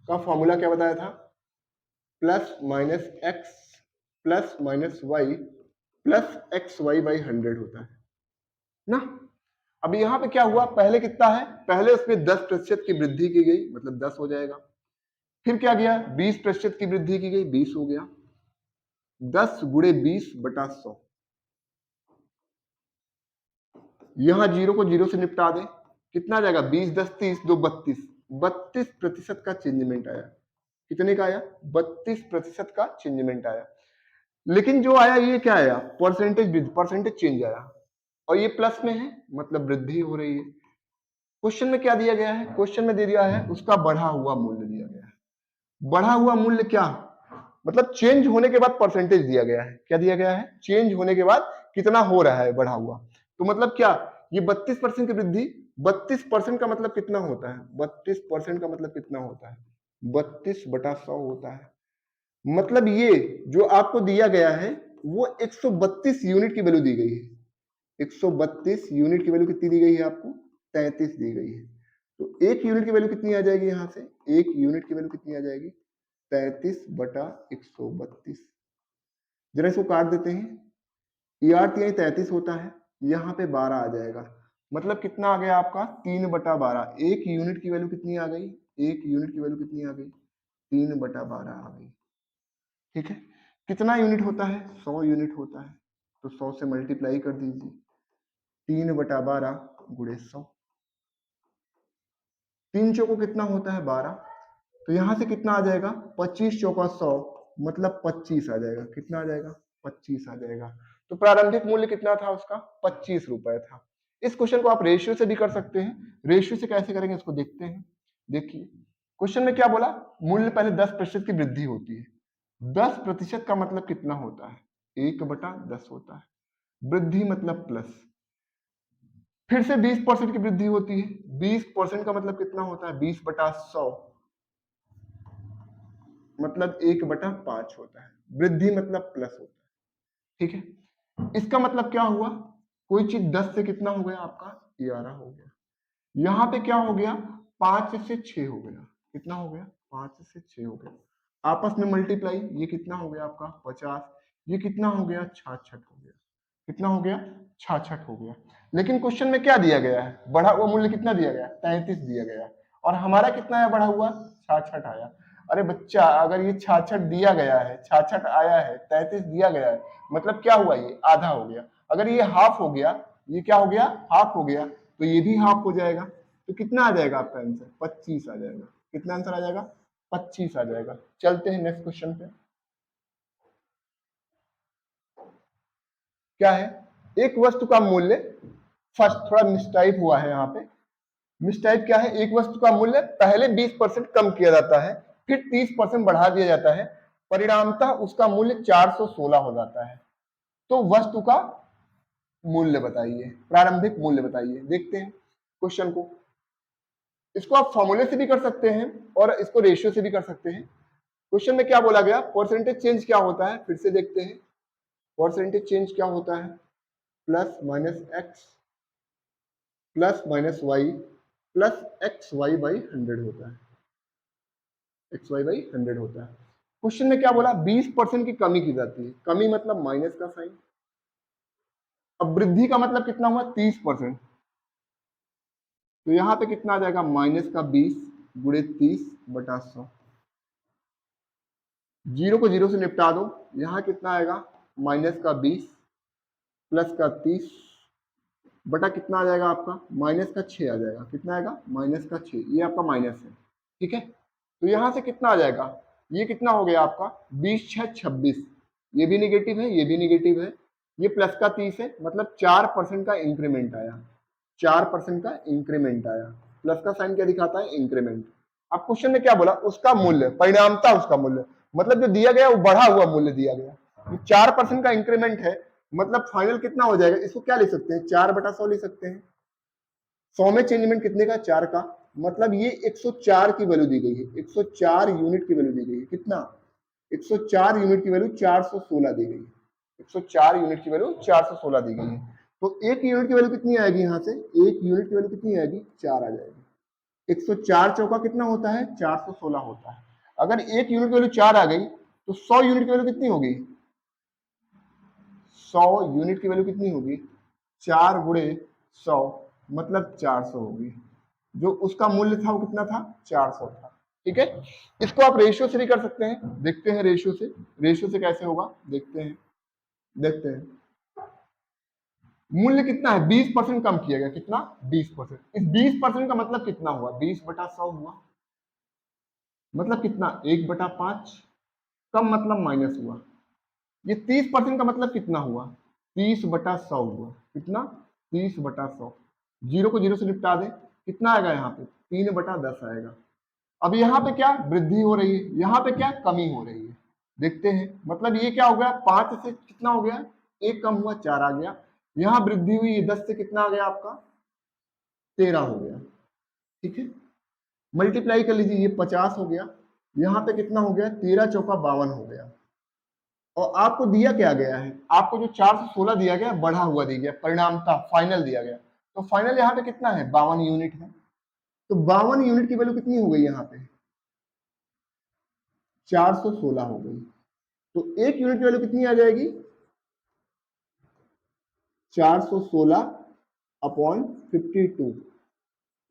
का फॉर्मूला क्या बताया था, plus minus x plus minus y plus x y by 100 होता है ना। अब यहाँ पे क्या हुआ, पहले कितना है, पहले उसमें 10% की वृद्धि की गई, मतलब 10 हो जाएगा। फिर क्या गया, 20% की वृद्धि की गई, 20 हो गया। 10 गुणे 20/100, यहां जीरो को जीरो से निपटा दे, कितना आ जाएगा, 20 10 30 2 32, 32% का चेंजमेंट आया। कितने का आया, 32% का चेंजमेंट आया। लेकिन जो आया ये क्या आया, परसेंटेज चेंज आया, और ये प्लस में है, मतलब वृद्धि हो रही है। क्वेश्चन में क्या दिया गया है, क्वेश्चन में दे दिया है उसका बढ़ा हुआ मूल्य दिया गया है। बढ़ा हुआ मूल्य क्या, मतलब चेंज होने के बाद परसेंटेज दिया गया है। क्या दिया गया है, चेंज होने के बाद कितना हो रहा है बढ़ा हुआ। तो मतलब क्या, ये 32% की वृद्धि, 32% का मतलब कितना होता है, 32% का मतलब कितना होता है, 32/100 होता है। मतलब ये जो आपको दिया गया है वो 132 यूनिट की वैल्यू दी गई है। 132 यूनिट की वैल्यू कितनी दी गई है आपको, 33 दी गई है। तो एक यूनिट की वैल्यू कितनी आ जाएगी, यहां से एक यूनिट की वैल्यू कितनी आ जाएगी, 33/132। जरा इसको काट देते हैं, ER 33 होता है, यहाँ पे 12 आ जाएगा। मतलब कितना आ गया आपका, 3/12। एक यूनिट की वैल्यू कितनी आ गई, एक यूनिट की वैल्यू कितनी आ गई, 3/12 आ गई। ठीक है, कितना यूनिट होता है, 100 यूनिट होता है। तो 100 से मल्टीप्लाई कर दीजिए, 3/12 गुणे 100, 3 चौको कितना होता है, 12। तो यहां से कितना आ जाएगा, 25 चौका 100, मतलब 25 आ जाएगा। कितना आ जाएगा, 25 आ जाएगा। तो प्रारंभिक मूल्य कितना था उसका, 25 रुपए था। इस क्वेश्चन को आप रेशियो से भी कर सकते हैं। रेशियो से कैसे करेंगे इसको देखते हैं। देखिए क्वेश्चन में क्या बोला, मूल्य पहले 10% की वृद्धि होती है। 10% का मतलब कितना होता है, 1/10 होता है। वृद्धि मतलब प्लस। फिर से 20% की वृद्धि होती है, 20% का मतलब कितना होता है, 20/100, मतलब 1/5 होता है। वृद्धि मतलब प्लस होता है। ठीक है, इसका मतलब क्या हुआ, कोई चीज 10 से कितना हो गया आपका, 11 हो गया। यहां पे क्या हो गया, 5 से 6 हो गया। कितना हो गया, 5 से 6 हो गया। आपस में मल्टीप्लाई, ये कितना हो गया आपका, 50। ये कितना हो गया, 66 हो गया। कितना हो गया, 66 हो गया। लेकिन क्वेश्चन में क्या दिया गया है, बढ़ा हुआ मूल्य कितना दिया गया, 33 दिया गया, और हमारा कितना है बढ़ा हुआ, 66 आया। अरे बच्चा, अगर ये 66 दिया गया है, 66 आया है, 33 दिया गया है, मतलब क्या हुआ, ये आधा हो गया। अगर ये हाफ हो गया, ये क्या हो गया, हाफ हो गया, तो ये भी हाफ हो जाएगा। तो कितना आ जाएगा आपका आंसर, 25 आ जाएगा। कितना आंसर आ जाएगा, 25 आ जाएगा। चलते हैं नेक्स्ट क्वेश्चन पे। क्या है, एक वस्तु का मूल्य, फर्स्ट थोड़ा मिसटाइप हुआ है यहाँ पे। मिसटाइप क्या है, एक वस्तु का मूल्य पहले 20% कम किया जाता है, फिर 30% बढ़ा दिया जाता है, परिणामतः उसका मूल्य 416 हो जाता है। तो वस्तु का मूल्य बताइए, प्रारंभिक मूल्य बताइए। देखते हैं क्वेश्चन को। इसको आप फॉर्मूले से भी कर सकते हैं और इसको रेशियो से भी कर सकते हैं। क्वेश्चन में क्या बोला गया, परसेंटेज चेंज क्या होता है, फिर से देखते हैं। परसेंटेज चेंज क्या होता है, plus minus x plus minus y plus x y by 100 होता है, एक्स वाई बाई 100 होता है। क्वेश्चन में क्या बोला, 20% की कमी की जाती है। कमी मतलब माइनस का साइन। अब वृद्धि का मतलब कितना हुआ, 30%। तो यहां पे कितना आ जाएगा, माइनस का 20 गुणे 30 बटा 100। जीरो को जीरो से निपटा दो, यहां कितना आएगा, माइनस का 20 प्लस का 30 बटा कितना आ जाएगा आपका, माइनस का 6 आ जाएगा। कितना आएगा, माइनस का 6, ये आपका माइनस है। ठीक है, तो यहां से कितना आ जाएगा, ये कितना हो गया आपका, 20 6 26, ये भी निगेटिव है, ये भी निगेटिव है, ये प्लस का 30 है, मतलब 4% का इंक्रीमेंट आया। 4% का इंक्रीमेंट आया। प्लस का साइन क्या दिखाता है, इंक्रीमेंट। अब क्वेश्चन में क्या बोला, उसका मूल्य, परिणामता उसका मूल्य, मतलब जो दिया गया वो बढ़ा हुआ मूल्य दिया गया। 4% का इंक्रीमेंट है, मतलब फाइनल कितना हो जाएगा, इसको क्या लिख सकते हैं, 4/100 लिख सकते हैं। 100 में चेंजमेंट कितने का, 4 का, मतलब ये 104 की वैल्यू दी गई है। 104 यूनिट की वैल्यू दी गई है। कितना, 104 यूनिट की वैल्यू 416 दी गई है। 104 यूनिट की वैल्यू 416 दी गई है। तो एक यूनिट की वैल्यू कितनी आएगी, यहां से एक यूनिट की वैल्यू कितनी आएगी, 4 आ जाएगी। 104 चौका कितना होता है, 416 होता है। अगर एक यूनिट की वैल्यू 4 आ गई, तो 100 यूनिट की वैल्यू कितनी होगी, 100 यूनिट की वैल्यू कितनी होगी, 4 गुणे 100 मतलब 400 होगी। जो उसका मूल्य था वो कितना था, 400 था। ठीक है, इसको आप रेशियो से भी कर सकते हैं। देखते हैं रेशियो से, रेशियो से कैसे होगा, देखते हैं। देखते हैं मूल्य कितना है, 20% कम किया गया। कितना, 20%। इस 20% का मतलब कितना हुआ, 20/100 हुआ। मतलब कितना, 1/5। कम मतलब माइनस हुआ। ये 30% का मतलब कितना हुआ, 30/100 हुआ। कितना, 30/100। जीरो को जीरो से निपटा दें, कितना आएगा यहाँ पे, 3/10 आएगा। अब यहाँ पे क्या वृद्धि हो रही है, यहाँ पे क्या कमी हो रही है। देखते हैं, मतलब ये क्या हो गया, 5 से कितना हो गया, 1 कम हुआ, 4 आ गया। यहाँ वृद्धि हुई, 10 से कितना आ गया आपका, 13 हो गया। ठीक है, मल्टीप्लाई कर लीजिए, ये 50 हो गया, यहाँ पे कितना हो गया, 13 चौका 52 हो गया। और आपको दिया क्या गया है, आपको जो 416 दिया गया बढ़ा हुआ दिया गया, परिणाम था फाइनल दिया गया। तो फाइनल यहाँ पे कितना है, 52 यूनिट है। तो 52 यूनिट की वैल्यू कितनी हो गई, यहाँ पे 416 हो गई। तो एक यूनिट की वैल्यू कितनी आ जाएगी, 416/52।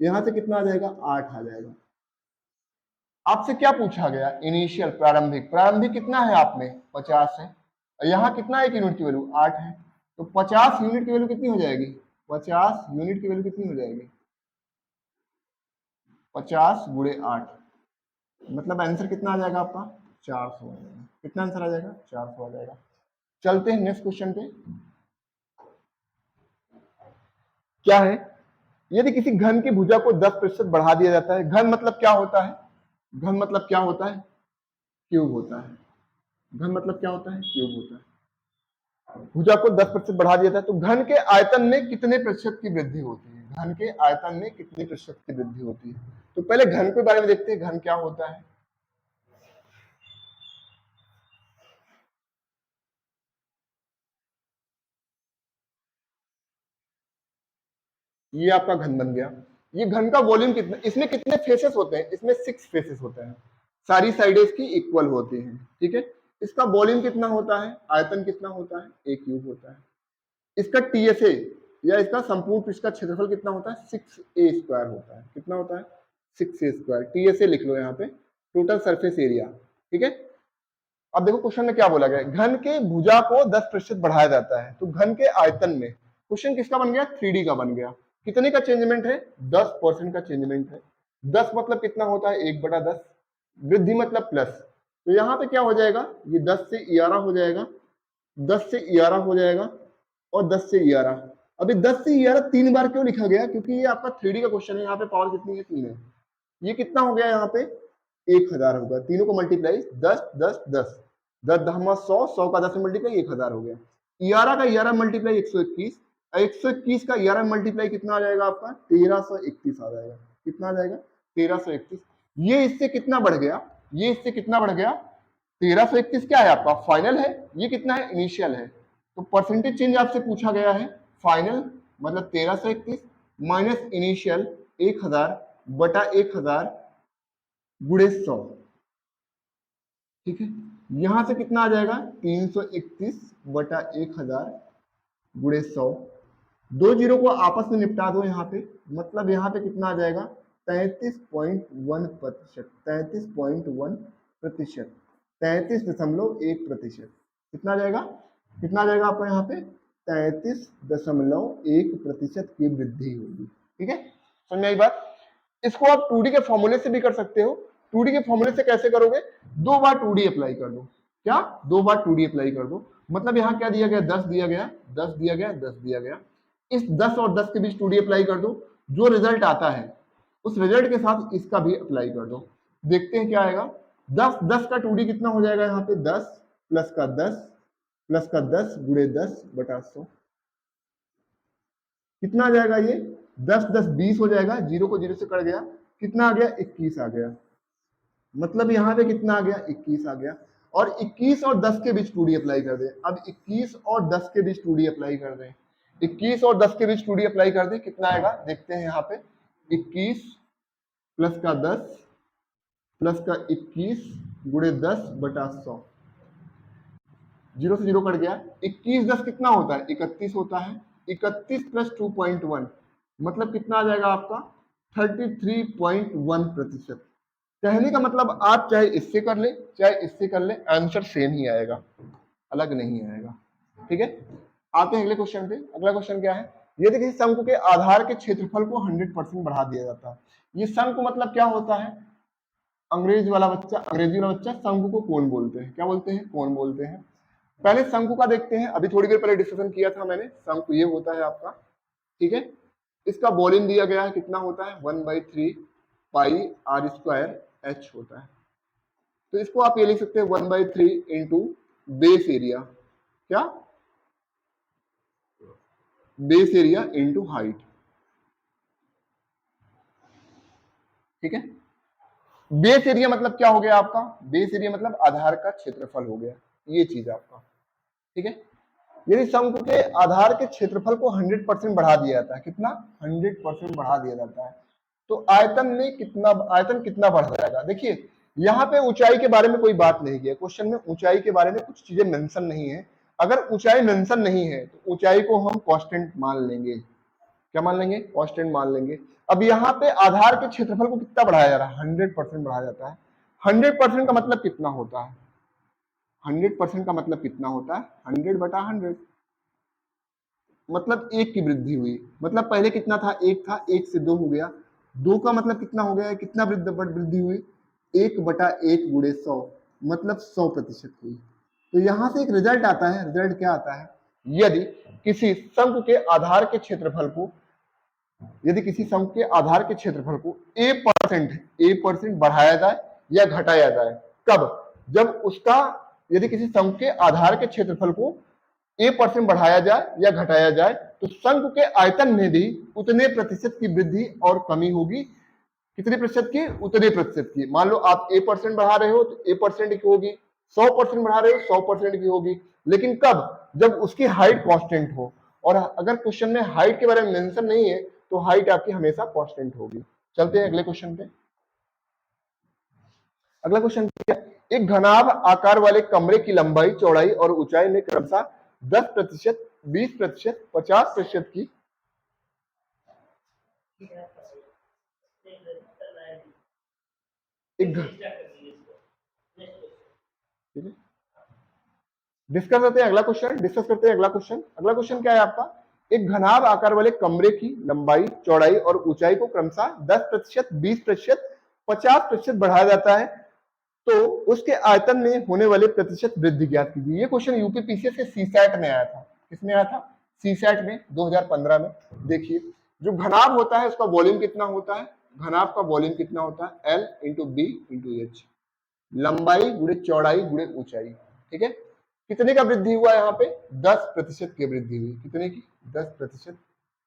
यहां से कितना आ जाएगा, 8 आ जाएगा। आपसे क्या पूछा गया, इनिशियल, प्रारंभिक, प्रारंभिक कितना है आप में, 50 है। यहाँ कितना, एक यूनिट की वैल्यू 8 है। तो 50 यूनिट की वैल्यू कितनी हो जाएगी, 50 यूनिट की वैल्यू कितनी हो जाएगी, 50 गुणे 8, मतलब आंसर कितना आ जाएगा आपका, 400 आ जाएगा। कितना आंसर आ जाएगा, 400 आ जाएगा। चलते हैं नेक्स्ट क्वेश्चन पे। क्या है, यदि किसी घन की भुजा को 10% बढ़ा दिया जाता है, घन मतलब क्या होता है, घन मतलब क्या होता है, क्यूब होता है। घन मतलब क्या होता है, क्यूब होता है। भुजा को 10% बढ़ा दिया जाता है, तो घन के आयतन में कितने प्रतिशत की वृद्धि होती है, घन के आयतन में कितने प्रतिशत की वृद्धि होती है। तो पहले घन के बारे में देखते हैं, घन क्या होता है। ये आपका घन बन गया। ये घन का वॉल्यूम कितना, इसमें कितने फेसेस होते हैं, इसमें 6 फेसेस होते हैं, सारी साइडें इसकी इक्वल होती हैं। ठीक है, इसका वॉल्यूम कितना होता है, आयतन कितना होता है, 1 क्यूब होता है। इसका टीएसए या इसका संपूर्ण पृष्ठ का क्षेत्रफल कितना होता है, 6a² होता है। कितना होता है, 6a²। टीएसए लिख लो यहाँ पे, टोटल सरफेस एरिया। ठीक है, अब देखो क्वेश्चन में क्या बोला गया, घन के भुजा को 10% बढ़ाया जाता है, तो घन के आयतन में क्वेश्चन किसका बन गया, 3D का बन गया। कितने का चेंजमेंट है, 10% का चेंजमेंट है। 10 मतलब कितना होता है, 1/10, वृद्धि मतलब प्लस, तो यहाँ पे क्या हो जाएगा, ये 10 से 11 हो जाएगा, 10 से 11 हो जाएगा और 10 से 11। अभी 10 से 11 तीन बार क्यों लिखा गया, क्योंकि ये आपका 3D का क्वेश्चन है, यहाँ पे पावर कितनी है, 3 है। ये कितना हो गया, यहाँ पे 1000 होगा, तीनों को मल्टीप्लाई 10 10 10 10 10 100, 100 का 10 मल्टीप्लाई 1000 हो गया। 11 का 11 मल्टीप्लाई 121, 121 का 11 मल्टीप्लाई कितना आ जाएगा आपका, 1331 आ जाएगा। कितना आ जाएगा, 1331। ये इससे कितना बढ़ गया, ये इससे कितना बढ़ गया, 1331 क्या है आपका फाइनल है, ये कितना है, इनिशियल है। तो परसेंटेज चेंज आपसे पूछा गया है, फाइनल मतलब 1331 माइनस इनिशियल 1000 बटा 1000 गुणे 100। ठीक है, यहां से कितना आ जाएगा, 331 बटा 1000 गुणे 100। दो जीरो को आपस में निपटा दो यहाँ पे, मतलब यहाँ पे कितना आ जाएगा, 33.1%, 33.1%, 33.1%। कितना आ जाएगा, कितना आ जाएगा आपका यहाँ पे, 33.1% की वृद्धि होगी। ठीक है, समझ में आई बात। इसको आप 2D के फॉर्मूले से भी कर सकते हो। 2D के फॉर्मूले से कैसे करोगे, 2 बार 2D अप्लाई कर दो। क्या, 2 बार 2D अप्लाई कर दो, मतलब यहाँ क्या दिया गया, 10 दिया गया, 10 दिया गया, 10 दिया गया। इस 10 और 10 के बीच 2D अप्लाई कर दो, जो रिजल्ट आता है उस रिजल्ट के साथ इसका भी अप्लाई कर दो। देखते हैं क्या आएगा। 10 10 का 2D कितना हो जाएगा, यहाँ पे 10 प्लस का 10 प्लस का 10 गुणे 10 बटा 100। कितना आ जाएगा, ये 10 10 20 हो जाएगा, जीरो को जीरो से कट गया, कितना आ गया, 21 आ गया। मतलब यहाँ पे कितना आ गया, 21 आ गया। और 21 और 10 के बीच 2D अप्लाई कर दे। अब 21 और 10 के बीच 2D अप्लाई कर दे, 21 और 10 के बीच 2D अप्लाई कर दे, कितना आएगा देखते हैं। यहाँ पे 21 प्लस का 10 प्लस का 21 गुणे 10 बटा 100, जीरो से जीरो कट गया। 21 10 कितना होता है, 31 होता है। 31 प्लस 2.1 मतलब कितना आ जाएगा आपका, 33.1%। कहने का मतलब आप चाहे इससे कर ले चाहे इससे कर ले, आंसर सेम ही आएगा, अलग नहीं आएगा। ठीक है, आते हैं अगले क्वेश्चन पे। अगला क्वेश्चन क्या है, यदि किसी शंकु के आधार के क्षेत्रफल को 100% बढ़ा दिया जाता है। ये शंकु मतलब क्या होता है, अंग्रेजी वाला बच्चा शंकु को कोण बोलते हैं, क्या बोलते हैं, कोण बोलते हैं। पहले शंकु का देखते हैं, अभी थोड़ी देर पहले डिस्कशन किया था मैंने, शंकु ये होता है आपका। ठीक है, इसका वॉल्यूम दिया गया है, कितना होता है, 1/3 पाई आर स्क्वायर एच होता है। तो इसको आप ये लिख सकते हैं 1/3 इंटू बेस एरिया, क्या, बेस एरिया इंटू हाइट। ठीक है, बेस एरिया मतलब क्या हो गया आपका, बेस एरिया मतलब आधार का क्षेत्रफल हो गया, ये चीज आपका। ठीक है, यदि शंकु के आधार के क्षेत्रफल को 100% बढ़ा दिया जाता है, कितना, 100% बढ़ा दिया जाता है, तो आयतन में कितना, आयतन कितना बढ़ जाएगा। देखिए यहाँ पे ऊंचाई के बारे में कोई बात नहीं किया, क्वेश्चन में ऊंचाई के बारे में कुछ चीजें मेंशन नहीं है। अगर ऊंचाई मेंशन नहीं है तो ऊंचाई को हम कांस्टेंट मान लेंगे, क्या मान लेंगे, कांस्टेंट मान लेंगे। अब यहाँ पे आधार के क्षेत्रफल को कितना बढ़ाया जा रहा है, 100% बढ़ाया जाता है। 100% का मतलब कितना होता है, 100% का मतलब कितना होता है, 100/100, मतलब एक की वृद्धि हुई। मतलब पहले कितना था, एक था, एक से दो हो गया, दो का मतलब कितना हो गया, कितना वृद्धि हुई, 1/1 गुणे 100, मतलब 100% हुई। तो यहां से एक रिजल्ट आता है, रिजल्ट क्या आता है, यदि किसी शंकु के आधार के क्षेत्रफल को, यदि किसी शंकु के आधार के क्षेत्रफल को a% बढ़ाया जाए या घटाया जाए, कब, जब उसका, यदि किसी शंकु के आधार के क्षेत्रफल को a% बढ़ाया जाए या घटाया जाए, तो शंकु के आयतन में भी उतने प्रतिशत की वृद्धि और कमी होगी। कितने प्रतिशत की, उतने प्रतिशत की। मान लो आप a% बढ़ा रहे हो तो a% की होगी, 100% बढ़ा रहे हो 100% की होगी, लेकिन कब, जब उसकी हाइट कांस्टेंट हो। और अगर क्वेश्चन में हाइट के बारे में मेंशन नहीं है तो हाइट आपकी हमेशा कांस्टेंट होगी। चलते हैं अगले क्वेश्चन पे। अगला क्वेश्चन क्या है, एक घनाभ आकार वाले कमरे की लंबाई, चौड़ाई और ऊंचाई में क्रमशः 10%, 20%, 50% की एक ठीक है, डिस्कस करते हैं अगला क्वेश्चन। अगला क्वेश्चन क्या है आपका, एक घनाभ आकार वाले कमरे की लंबाई, चौड़ाई और ऊंचाई को क्रमशः 10%, 20%, 50% बढ़ाया जाता है, तो उसके आयतन में होने वाले प्रतिशत वृद्धि ज्ञात कीजिए। ये क्वेश्चन यूपीपीसीएस से सीसैट में आया था। किसमें आया था? सीसैट में 2015 में। देखिए, जो घनाभ होता है उसका वॉल्यूम कितना होता है? घनाभ का वॉल्यूम कितना होता है? L into b into h, लंबाई गुणे चौड़ाई गुणे ऊंचाई। ठीक है, कितने का वृद्धि हुआ यहाँ पे? 10% की वृद्धि हुई। कितने की? 10%।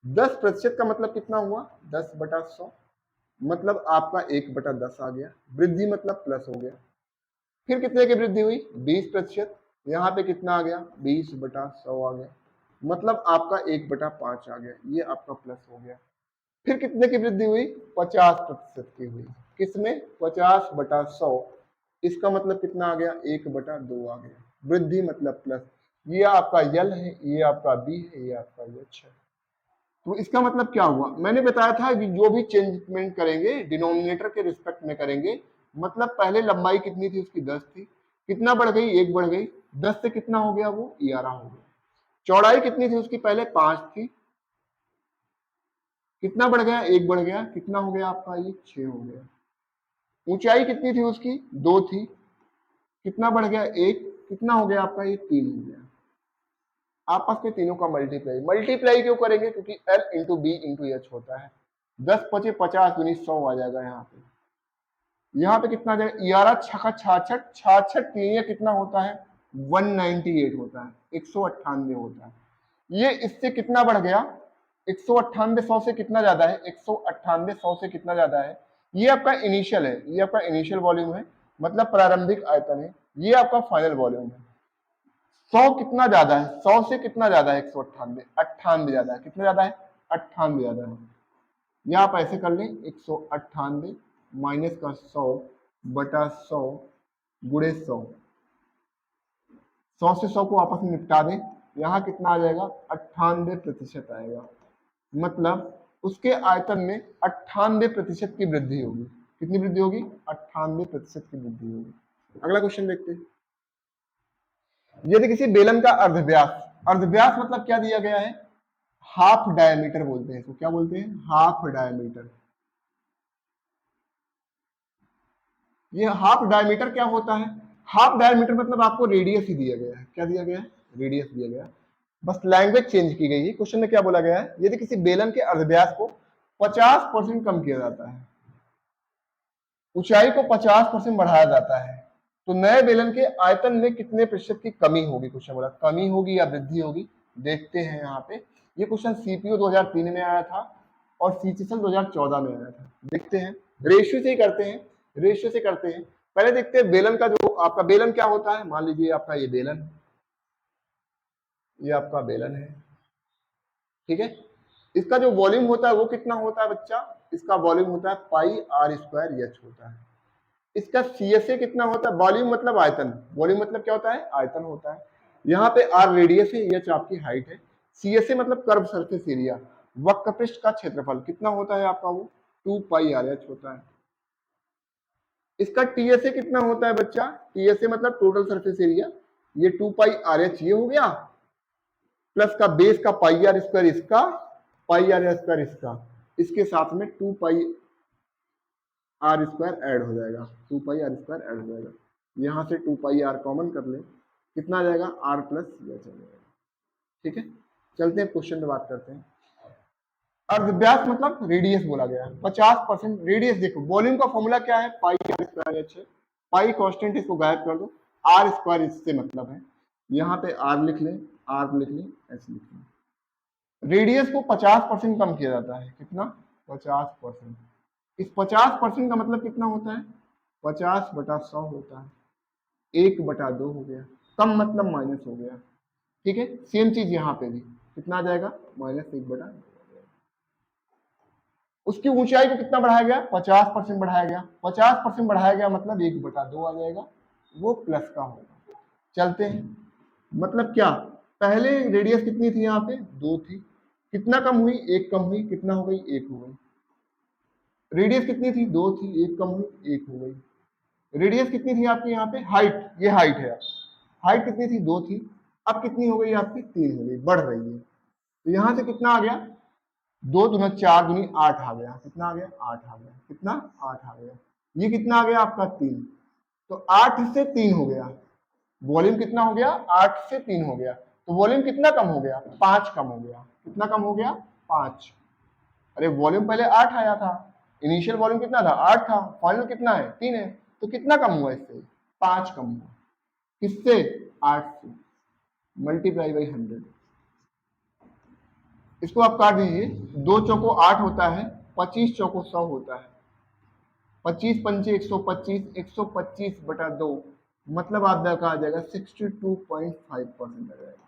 10% का मतलब कितना हुआ? 10/100, मतलब आपका 1/10 आ गया। वृद्धि मतलब प्लस हो गया। फिर कितने की वृद्धि हुई? 20%। यहाँ पे कितना आ गया? 20/100 आ गया, मतलब आपका 1/5 आ गया। ये आपका प्लस हो गया। फिर कितने की वृद्धि हुई? 50% की हुई। किसमें? 50/100। इसका मतलब कितना आ गया? 1/2 आ गया। वृद्धि मतलब प्लस। ये आपका यल है, ये आपका बी है, ये आपका एच है। तो इसका मतलब क्या हुआ? मैंने बताया था कि जो भी चेंजमेंट करेंगे डिनोमिनेटर के रिस्पेक्ट में करेंगे। मतलब पहले लंबाई कितनी थी उसकी? 10 थी, कितना बढ़ गई? 1 बढ़ गई। 10 से कितना हो गया? वो 11 हो गया। चौड़ाई कितनी थी उसकी? पहले 5 थी, कितना बढ़ गया? 1 बढ़ गया। कितना हो गया आपका? ये 6 हो गया। ऊंचाई कितनी थी उसकी? 2 थी, कितना बढ़ गया? 1। कितना हो गया आपका? ये 3 हो गया। आपस में तीनों का मल्टीप्लाई क्यों करेंगे? क्योंकि L into b into h होता है। 10 पचे 50 दूनी 100 आ जाएगा। यहाँ पे कितना आ जाएगा? 11 छका 66, 66 तीन कितना होता है? 198 होता है, 198 होता है। ये इससे कितना बढ़ गया? 198 100 से कितना ज्यादा है? 198 100 से कितना ज्यादा है? ये आपका इनिशियल है, ये आपका इनिशियल वॉल्यूम है, मतलब प्रारंभिक आयतन है। ये आपका फाइनल वॉल्यूम है। 100 कितना ज्यादा है? 100 से कितना ज्यादा है? 198, 98 ज्यादा है। कितना ज्यादा है? 98 ज्यादा है। या आप ऐसे कर लें, 198 माइनस का 100/100 गुणे 100, 100 से 100 को आपस में निपटा दें। यहाँ कितना आ जाएगा? 98% आएगा। मतलब उसके आयतन में 98% की वृद्धि होगी। कितनी वृद्धि होगी? 98% की वृद्धि होगी। अगला क्वेश्चन देखते हैं। यदि किसी बेलन का अर्धव्यास, अर्धव्यास मतलब क्या दिया गया है? हाफ डायमीटर बोलते हैं इसको। क्या बोलते हैं? Half diameter. ये हाफ डायमीटर क्या होता है? हाफ डायमीटर मतलब आपको रेडियस ही दिया गया है। क्या दिया गया है? रेडियस दिया गया है, बस लैंग्वेज चेंज की गई है। क्वेश्चन में क्या बोला गया है? यदि किसी बेलन के अर्धव्यास को 50% कम किया जाता है, ऊंचाई को 50% बढ़ाया जाता है, तो नए बेलन के आयतन में कितने प्रतिशत की कमी होगी? क्वेश्चन बोला कमी होगी या वृद्धि होगी। देखते हैं यहाँ पे। ये क्वेश्चन सीपीओ 2003 में आया था और सीचीएल 2014 में आया था। देखते हैं, रेशियो से ही करते हैं, रेशियो से करते हैं। पहले देखते हैं बेलन का, जो आपका बेलन क्या होता है। मान लीजिए आपका ये बेलन, ये आपका बेलन है, ठीक है। इसका जो वॉल्यूम होता है वो कितना होता है बच्चा? इसका वॉल्यूम होता है पाई आर स्क्वायर एच होता है। इसका सीएसए कितना होता है? वॉल्यूम मतलब आयतन, वॉल्यूम मतलब क्या होता है? आयतन होता है। यहाँ पे आर रेडियस है, एच आपकी हाइट है। सीएसए मतलब कर्व सरफेस एरिया, वक्र पृष्ठ का क्षेत्रफल कितना होता है आपका? वो 2πr/h होता है। इसका टीएसए कितना होता है बच्चा? टीएसए मतलब टोटल सरफेस एरिया, ये 2πr/h ये हो गया, प्लस का बेस का πr² इसका, πr² इसका, इसके साथ में 2πr² ऐड हो जाएगा, 2πr² ऐड हो जाएगा। यहां से 2πr कॉमन कर ले, कितना आ जाएगा? r प्लस यह चल जाएगा। ठीक है, चलते हैं क्वेश्चन पे बात करते हैं। अर्धव्यास मतलब रेडियस बोला गया है, 50% रेडियस। देखो वॉल्यूम का फॉर्मूला क्या है? πr²h है। पाई कांस्टेंट, इसको गायब कर दो, r² इससे मतलब है। यहाँ पे r लिख लें, r लिख लें, s लिख लें। रेडियस को 50% कम किया जाता है। कितना? 50%। इस 50% का मतलब कितना होता है? 50/100 होता है, 1/2 हो गया। कम मतलब माइनस हो गया। ठीक है, सेम चीज यहाँ पे भी कितना आ जाएगा? -1/2। उसकी ऊंचाई को कितना बढ़ाया गया? 50% बढ़ाया गया। 50% बढ़ाया गया मतलब 1/2 आ जाएगा, वो प्लस का होगा। चलते हैं, मतलब क्या? पहले रेडियस कितनी थी? यहाँ पे 2 थी, कितना कम हुई? 1 कम हुई। कितना हो गई? 1 हो गई। रेडियस कितनी थी? 2 थी, 1 कम हुई, 1 हो गई। रेडियस कितनी थी आपकी यहाँ पे, हाइट, ये हाइट है, हाइट कितनी थी, 2 थी, अब कितनी हो गई आपकी, 3 हो गई, बढ़ रही है। तो यहां से कितना आ गया, 2 दूना 4 दूनी 8 आ गया, कितना आ गया, 8 आ गया, कितना, 8 आ गया। ये कितना आ गया आपका 3, तो 8 से 3 हो गया, वॉल्यूम कितना हो गया, 8 से 3 हो गया। तो वॉल्यूम कितना कम हो गया, 5 कम हो गया, कितना कम हो गया, 5। अरे वॉल्यूम पहले 8 आया था, इनिशियल वॉल्यूम कितना था, 8 था, फाइनल कितना है, 3 है, तो कितना कम हुआ इससे, 5 कम हुआ, किससे, 8 से, मल्टीप्लाई बाई 100। इसको आप काट दीजिए, 2 चौको 8 होता है, 25 चौको 100 होता है, 25 पंचे 125, 125 बटा 2, मतलब आपका आ जाएगा 62.5% आ जाएगा।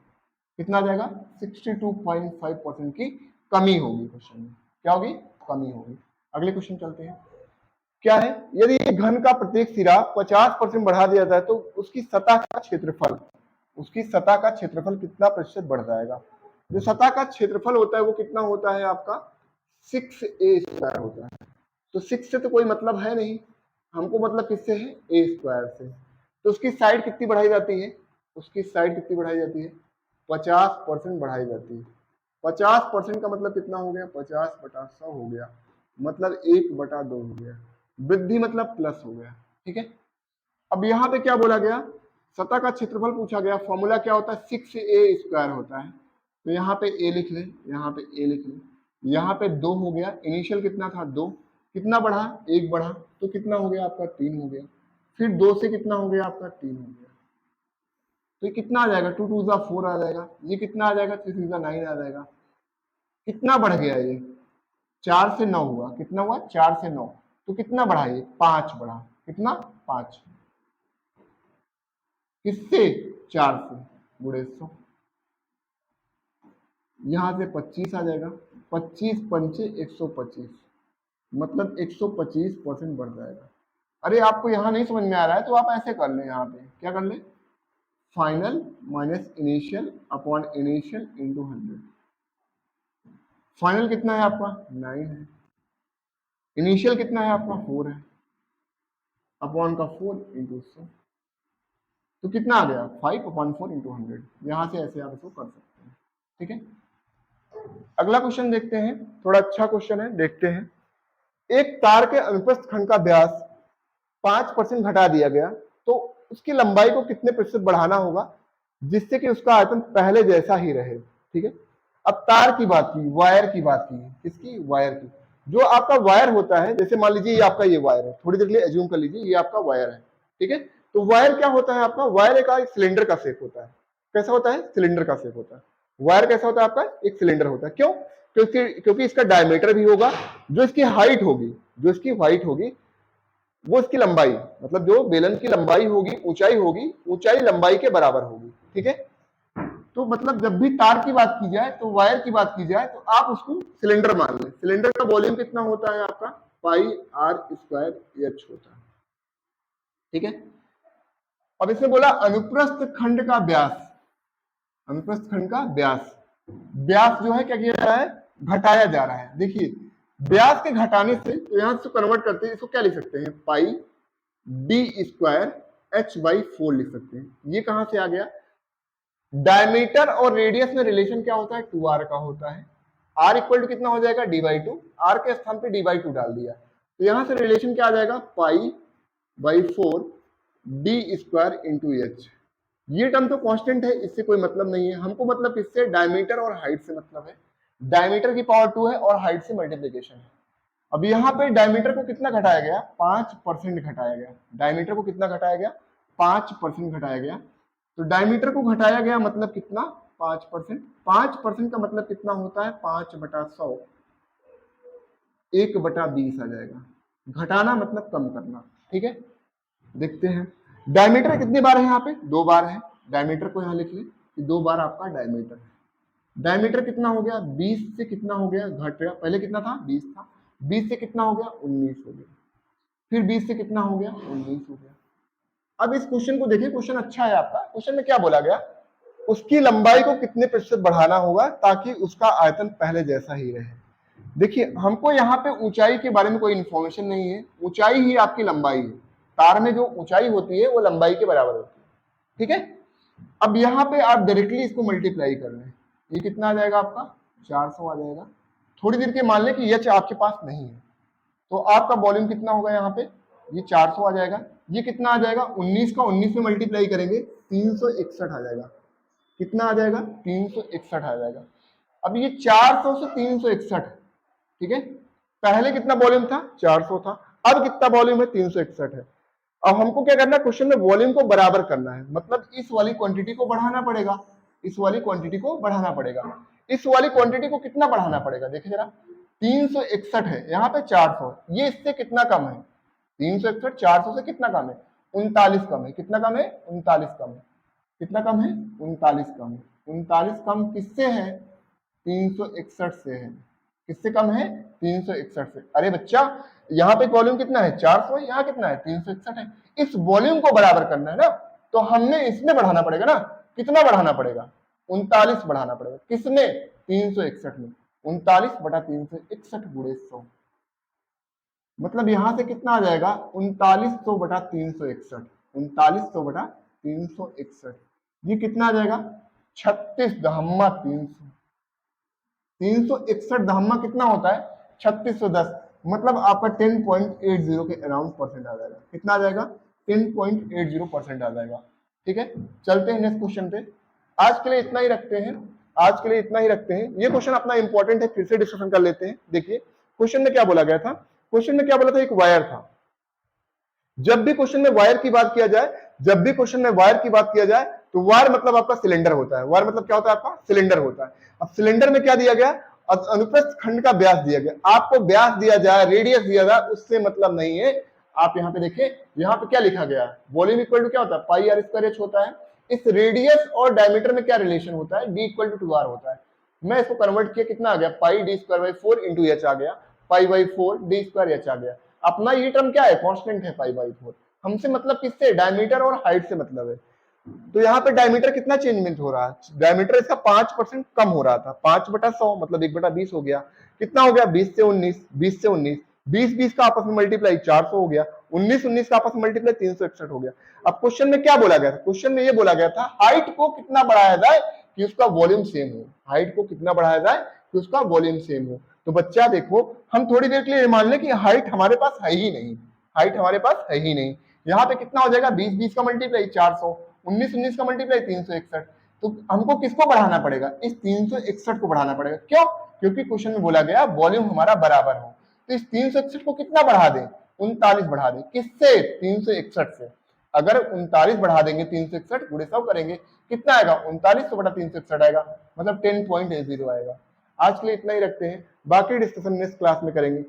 कितना आ जाएगा, 62.5% की कमी होगी क्वेश्चन में, क्या होगी, कमी होगी। अगले क्वेश्चन चलते हैं, क्या है, यदि एक घन का प्रत्येक सिरा 50% बढ़ा दिया जाए तो उसकी सतह का क्षेत्रफल, उसकी सतह का क्षेत्रफल कितना प्रतिशत बढ़ जाएगा। जो सतह का क्षेत्रफल होता है वो कितना होता है आपका, 6a² होता है। तो 6 से तो कोई मतलब है नहीं, हमको मतलब किससे है, a² से। तो उसकी साइड कितनी बढ़ाई जाती है, उसकी साइड कितनी बढ़ाई जाती है, 50% बढ़ाई जाती है। 50% का मतलब कितना हो गया, 50/100 हो गया, मतलब 1/2 हो गया, वृद्धि मतलब प्लस हो गया, ठीक है। अब यहाँ पे क्या बोला गया, सतह का क्षेत्रफल पूछा गया, फॉर्मूला क्या होता है, 6a² होता है। तो यहाँ पे a लिख ले, यहाँ पे a लिख ले, यहाँ पे 2 हो गया, इनिशियल कितना था 2, कितना बढ़ा, 1 बढ़ा, तो कितना हो गया आपका 3 हो गया, फिर 2 से कितना हो गया आपका 3 हो गया, तो ये कितना आ जाएगा, 2 2 4 आ जाएगा, ये कितना आ जाएगा, 3 3 9 आ जाएगा। कितना बढ़ गया ये, 4 से 9 हुआ, कितना हुआ, 4 से 9, तो कितना बढ़ा ये, 5 बढ़ा, कितना, 5, किससे, 4 से, गुणे 100, यहां से 25 आ जाएगा, 25 पंचे 125, मतलब 125% बढ़ जाएगा। अरे आपको यहां नहीं समझ में आ रहा है तो आप ऐसे कर लें, यहाँ पे क्या कर लें, final minus initial upon initial into 100। Final कितना है आपका, 9 है, इनिशियल कितना है आपका, 4 है, अपॉन का 4 इंटू 100, तो कितना आ गया, 5/4 इंटू 100। यहां से ऐसे आप इसको कर सकते हैं, ठीक है। अगला क्वेश्चन देखते हैं, थोड़ा अच्छा क्वेश्चन है, देखते हैं। एक तार के अनुप्रस्थ खंड का व्यास 5% घटा दिया गया, तो उसकी लंबाई को कितने प्रतिशत बढ़ाना होगा जिससे कि उसका आयतन पहले जैसा ही रहे, ठीक है। अब तार की बात की, वायर की बात की, किसकी, वायर की। जो आपका वायर होता है, जैसे मान लीजिए ये आपका ये वायर है, थोड़ी देर के लिए एज्यूम कर लीजिए ये आपका वायर है, ठीक है। तो वायर क्या होता है आपका, वायर एक सिलेंडर का शेप होता है, कैसा होता है, सिलेंडर का शेप होता है। वायर कैसा होता है आपका, एक सिलेंडर होता है, क्यों, क्योंकि इसका डायमीटर भी होगा, जो इसकी हाइट होगी, जो इसकी हाइट होगी वो इसकी लंबाई, मतलब जो बेलन की लंबाई होगी, ऊंचाई ऊंचाई लंबाई के बराबर होगी, ठीक है। तो मतलब जब भी तार की बात की जाए, तो वायर की बात की जाए, तो आप उसको सिलेंडर मान लें। सिलेंडर का वॉल्यूम कितना होता है आपका, πr² होता है, ठीक है। अब इसमें बोला अनुप्रस्थ खंड का व्यास, अनुप्रस्थ खंड का व्यास, व्यास जो है क्या किया जा रहा है, घटाया जा रहा है। देखिए व्यास के घटाने से, तो यहां से कन्वर्ट करते हैं, इसको क्या लिख सकते हैं, πd²h/4 लिख सकते हैं। ये कहां से आ गया, डायमीटर और रेडियस में रिलेशन क्या होता है, 2r का होता है। r इक्वल टू कितना हो जाएगा, d/2, r के स्थान पे d/2 डाल दिया, तो यहां से रिलेशन क्या आ जाएगा, π/4 d² इंटू h। ये टर्म तो कांस्टेंट है, इससे कोई मतलब नहीं है, हमको मतलब किससे, डायमीटर और हाइट से मतलब है। डायमीटर की पावर 2 है और हाइट से मल्टीप्लीकेशन है। अब यहाँ पे डायमीटर को कितना घटाया गया, 5% घटाया गया, डायमीटर को कितना घटाया गया, 5% घटाया गया। तो डायमीटर को घटाया गया मतलब कितना, 5%, 5% का मतलब कितना होता है, 5/100, 1/20 आ जाएगा। घटाना मतलब कम करना, ठीक है। देखते हैं डायमीटर कितनी बार है, यहाँ पे 2 बार है, डायमीटर को यहाँ लिख ले कि 2 बार आपका डायमीटर है। डायमीटर कितना हो गया, 20 से कितना हो गया, घट गया, पहले कितना था, 20 था, 20 से कितना हो गया, 19 हो गया, फिर 20 से कितना हो गया, 19 हो गया। अब इस क्वेश्चन को देखिए, क्वेश्चन अच्छा है आपका। क्वेश्चन में क्या बोला गया, उसकी लंबाई को कितने प्रतिशत बढ़ाना होगा ताकि उसका आयतन पहले जैसा ही रहे। देखिए हमको यहाँ पे ऊंचाई के बारे में कोई इंफॉर्मेशन नहीं है, ऊंचाई ही आपकी लंबाई है, तार में जो ऊंचाई होती है वो लंबाई के बराबर होती है, ठीक है। अब यहाँ पे आप डायरेक्टली इसको मल्टीप्लाई कर लें, ये कितना आ जाएगा आपका 400 आ जाएगा। थोड़ी देर के मान लें कि एच आपके पास नहीं है, तो आपका वॉल्यूम कितना होगा यहाँ पे, ये 400 आ जाएगा। ये कितना आ जाएगा, 19 का 19 में मल्टीप्लाई करेंगे 361 आ जाएगा। कितना आ जाएगा, 361 आ जाएगा। अब ये 400 से 361, ठीक है, पहले कितना वॉल्यूम था 400 था, अब कितना वॉल्यूम है 361 है। अब हमको क्या करना है, क्वेश्चन में वॉल्यूम को बराबर करना है, मतलब इस वाली क्वांटिटी को बढ़ाना पड़ेगा, इस वाली क्वांटिटी को बढ़ाना पड़ेगा। इस वाली क्वांटिटी को कितना बढ़ाना पड़ेगा, देखिए जरा, 361 है, यहाँ पे 400, ये इससे कितना कम है, 361 400 से कितना कम है, 39 कम है। कितना कम है, 39 कम है। कितना कम है, 39 कम है। 39 कम किससे है, 361 से है। किससे कम है, 361 से। अरे बच्चा, यहाँ पे वॉल्यूम कितना है 400, यहाँ कितना है 361 है। इस वॉल्यूम को बराबर करना है ना, तो हमने इसमें बढ़ाना पड़ेगा ना। कितना बढ़ाना पड़ेगा, 39 बढ़ाना पड़ेगा। किसमें, 361 में। 39 बटा 361 गुणे 100, मतलब यहां से कितना आ जाएगा, 3900 बटा 361। 3900 बटा 361, ये कितना आ जाएगा, 36 दहम्मा 300। 361 दहम्मा कितना होता है, 3610, मतलब आपका 10.80 के अराउंड परसेंट आ जाएगा। कितना आ जाएगा, 10.80% आ जाएगा। ठीक है, चलते हैं नेक्स्ट क्वेश्चन पे। आज के लिए इतना ही रखते हैं, आज के लिए इतना ही रखते हैं। ये क्वेश्चन अपना इंपॉर्टेंट है, फिर से डिस्कशन कर लेते हैं। देखिए क्वेश्चन में क्या बोला गया था, क्वेश्चन में क्या बोला था, एक वायर था। जब भी क्वेश्चन में वायर की बात किया जाए, जब भी क्वेश्चन में वायर की बात किया जाए, तो वायर मतलब आपका सिलेंडर होता है। वायर मतलब क्या होता है, आपका सिलेंडर होता है। अब सिलेंडर में क्या दिया गया, अनुप्रस्थ खंड का व्यास दिया गया। आपको व्यास दिया जाए, रेडियस दिया जाए, उससे मतलब नहीं है। आप यहाँ पे देखें, यहाँ पे क्या लिखा गया है, वॉल्यूम इक्वल टू क्या होता है, पाई आर स्क्वायर एच होता है। इस रेडियस और डायमीटर में क्या रिलेशन होता है, डी इक्वल टू आर होता है। मैं इसको कन्वर्ट किया, कितना आ गया, pi D square by 4 into H आ गया, pi by 4 D square H आ गया। अपना ये टर्म क्या है, कांस्टेंट है, पाई बाई 4। हमसे मतलब किससे, डायमीटर और हाइट से मतलब है। तो यहाँ पे डायमीटर कितना चेंजमेंट हो रहा है, डायमीटर इसका 5% कम हो रहा था। 5/100 मतलब 1/20 हो गया। कितना हो गया, 20 से 19, 20 से 19, 20 का आपस में मल्टीप्लाई 400 हो गया, 19 का आपस में मल्टीप्लाई 361 हो गया। अब क्वेश्चन में क्या बोला गया था, क्वेश्चन में ये बोला गया था हाइट को कितना बढ़ाया जाए कि उसका वॉल्यूम सेम हो। हाइट को कितना बढ़ाया जाए कि उसका वॉल्यूम सेम हो। तो बच्चा देखो, हम थोड़ी देर के लिए मान लें कि हाइट हमारे पास है ही नहीं, हाइट हमारे पास है ही नहीं। यहाँ पे कितना हो जाएगा, 20 का मल्टीप्लाई 400, 19 का मल्टीप्लाई 361। तो हमको किसको बढ़ाना पड़ेगा, इस 361 को बढ़ाना पड़ेगा। क्यों, क्योंकि क्वेश्चन में बोला गया वॉल्यूम हमारा बराबर हो। तो इस 361 को कितना बढ़ा दें, 39 बढ़ा दें। किससे, 361 से। अगर 39 बढ़ा देंगे, 361 गुणे 100 करेंगे, कितना आएगा, 3900 बटा 361 आएगा, मतलब 10.80 आएगा। आज के लिए इतना ही रखते हैं, बाकी डिस्कशन नेक्स्ट क्लास में करेंगे।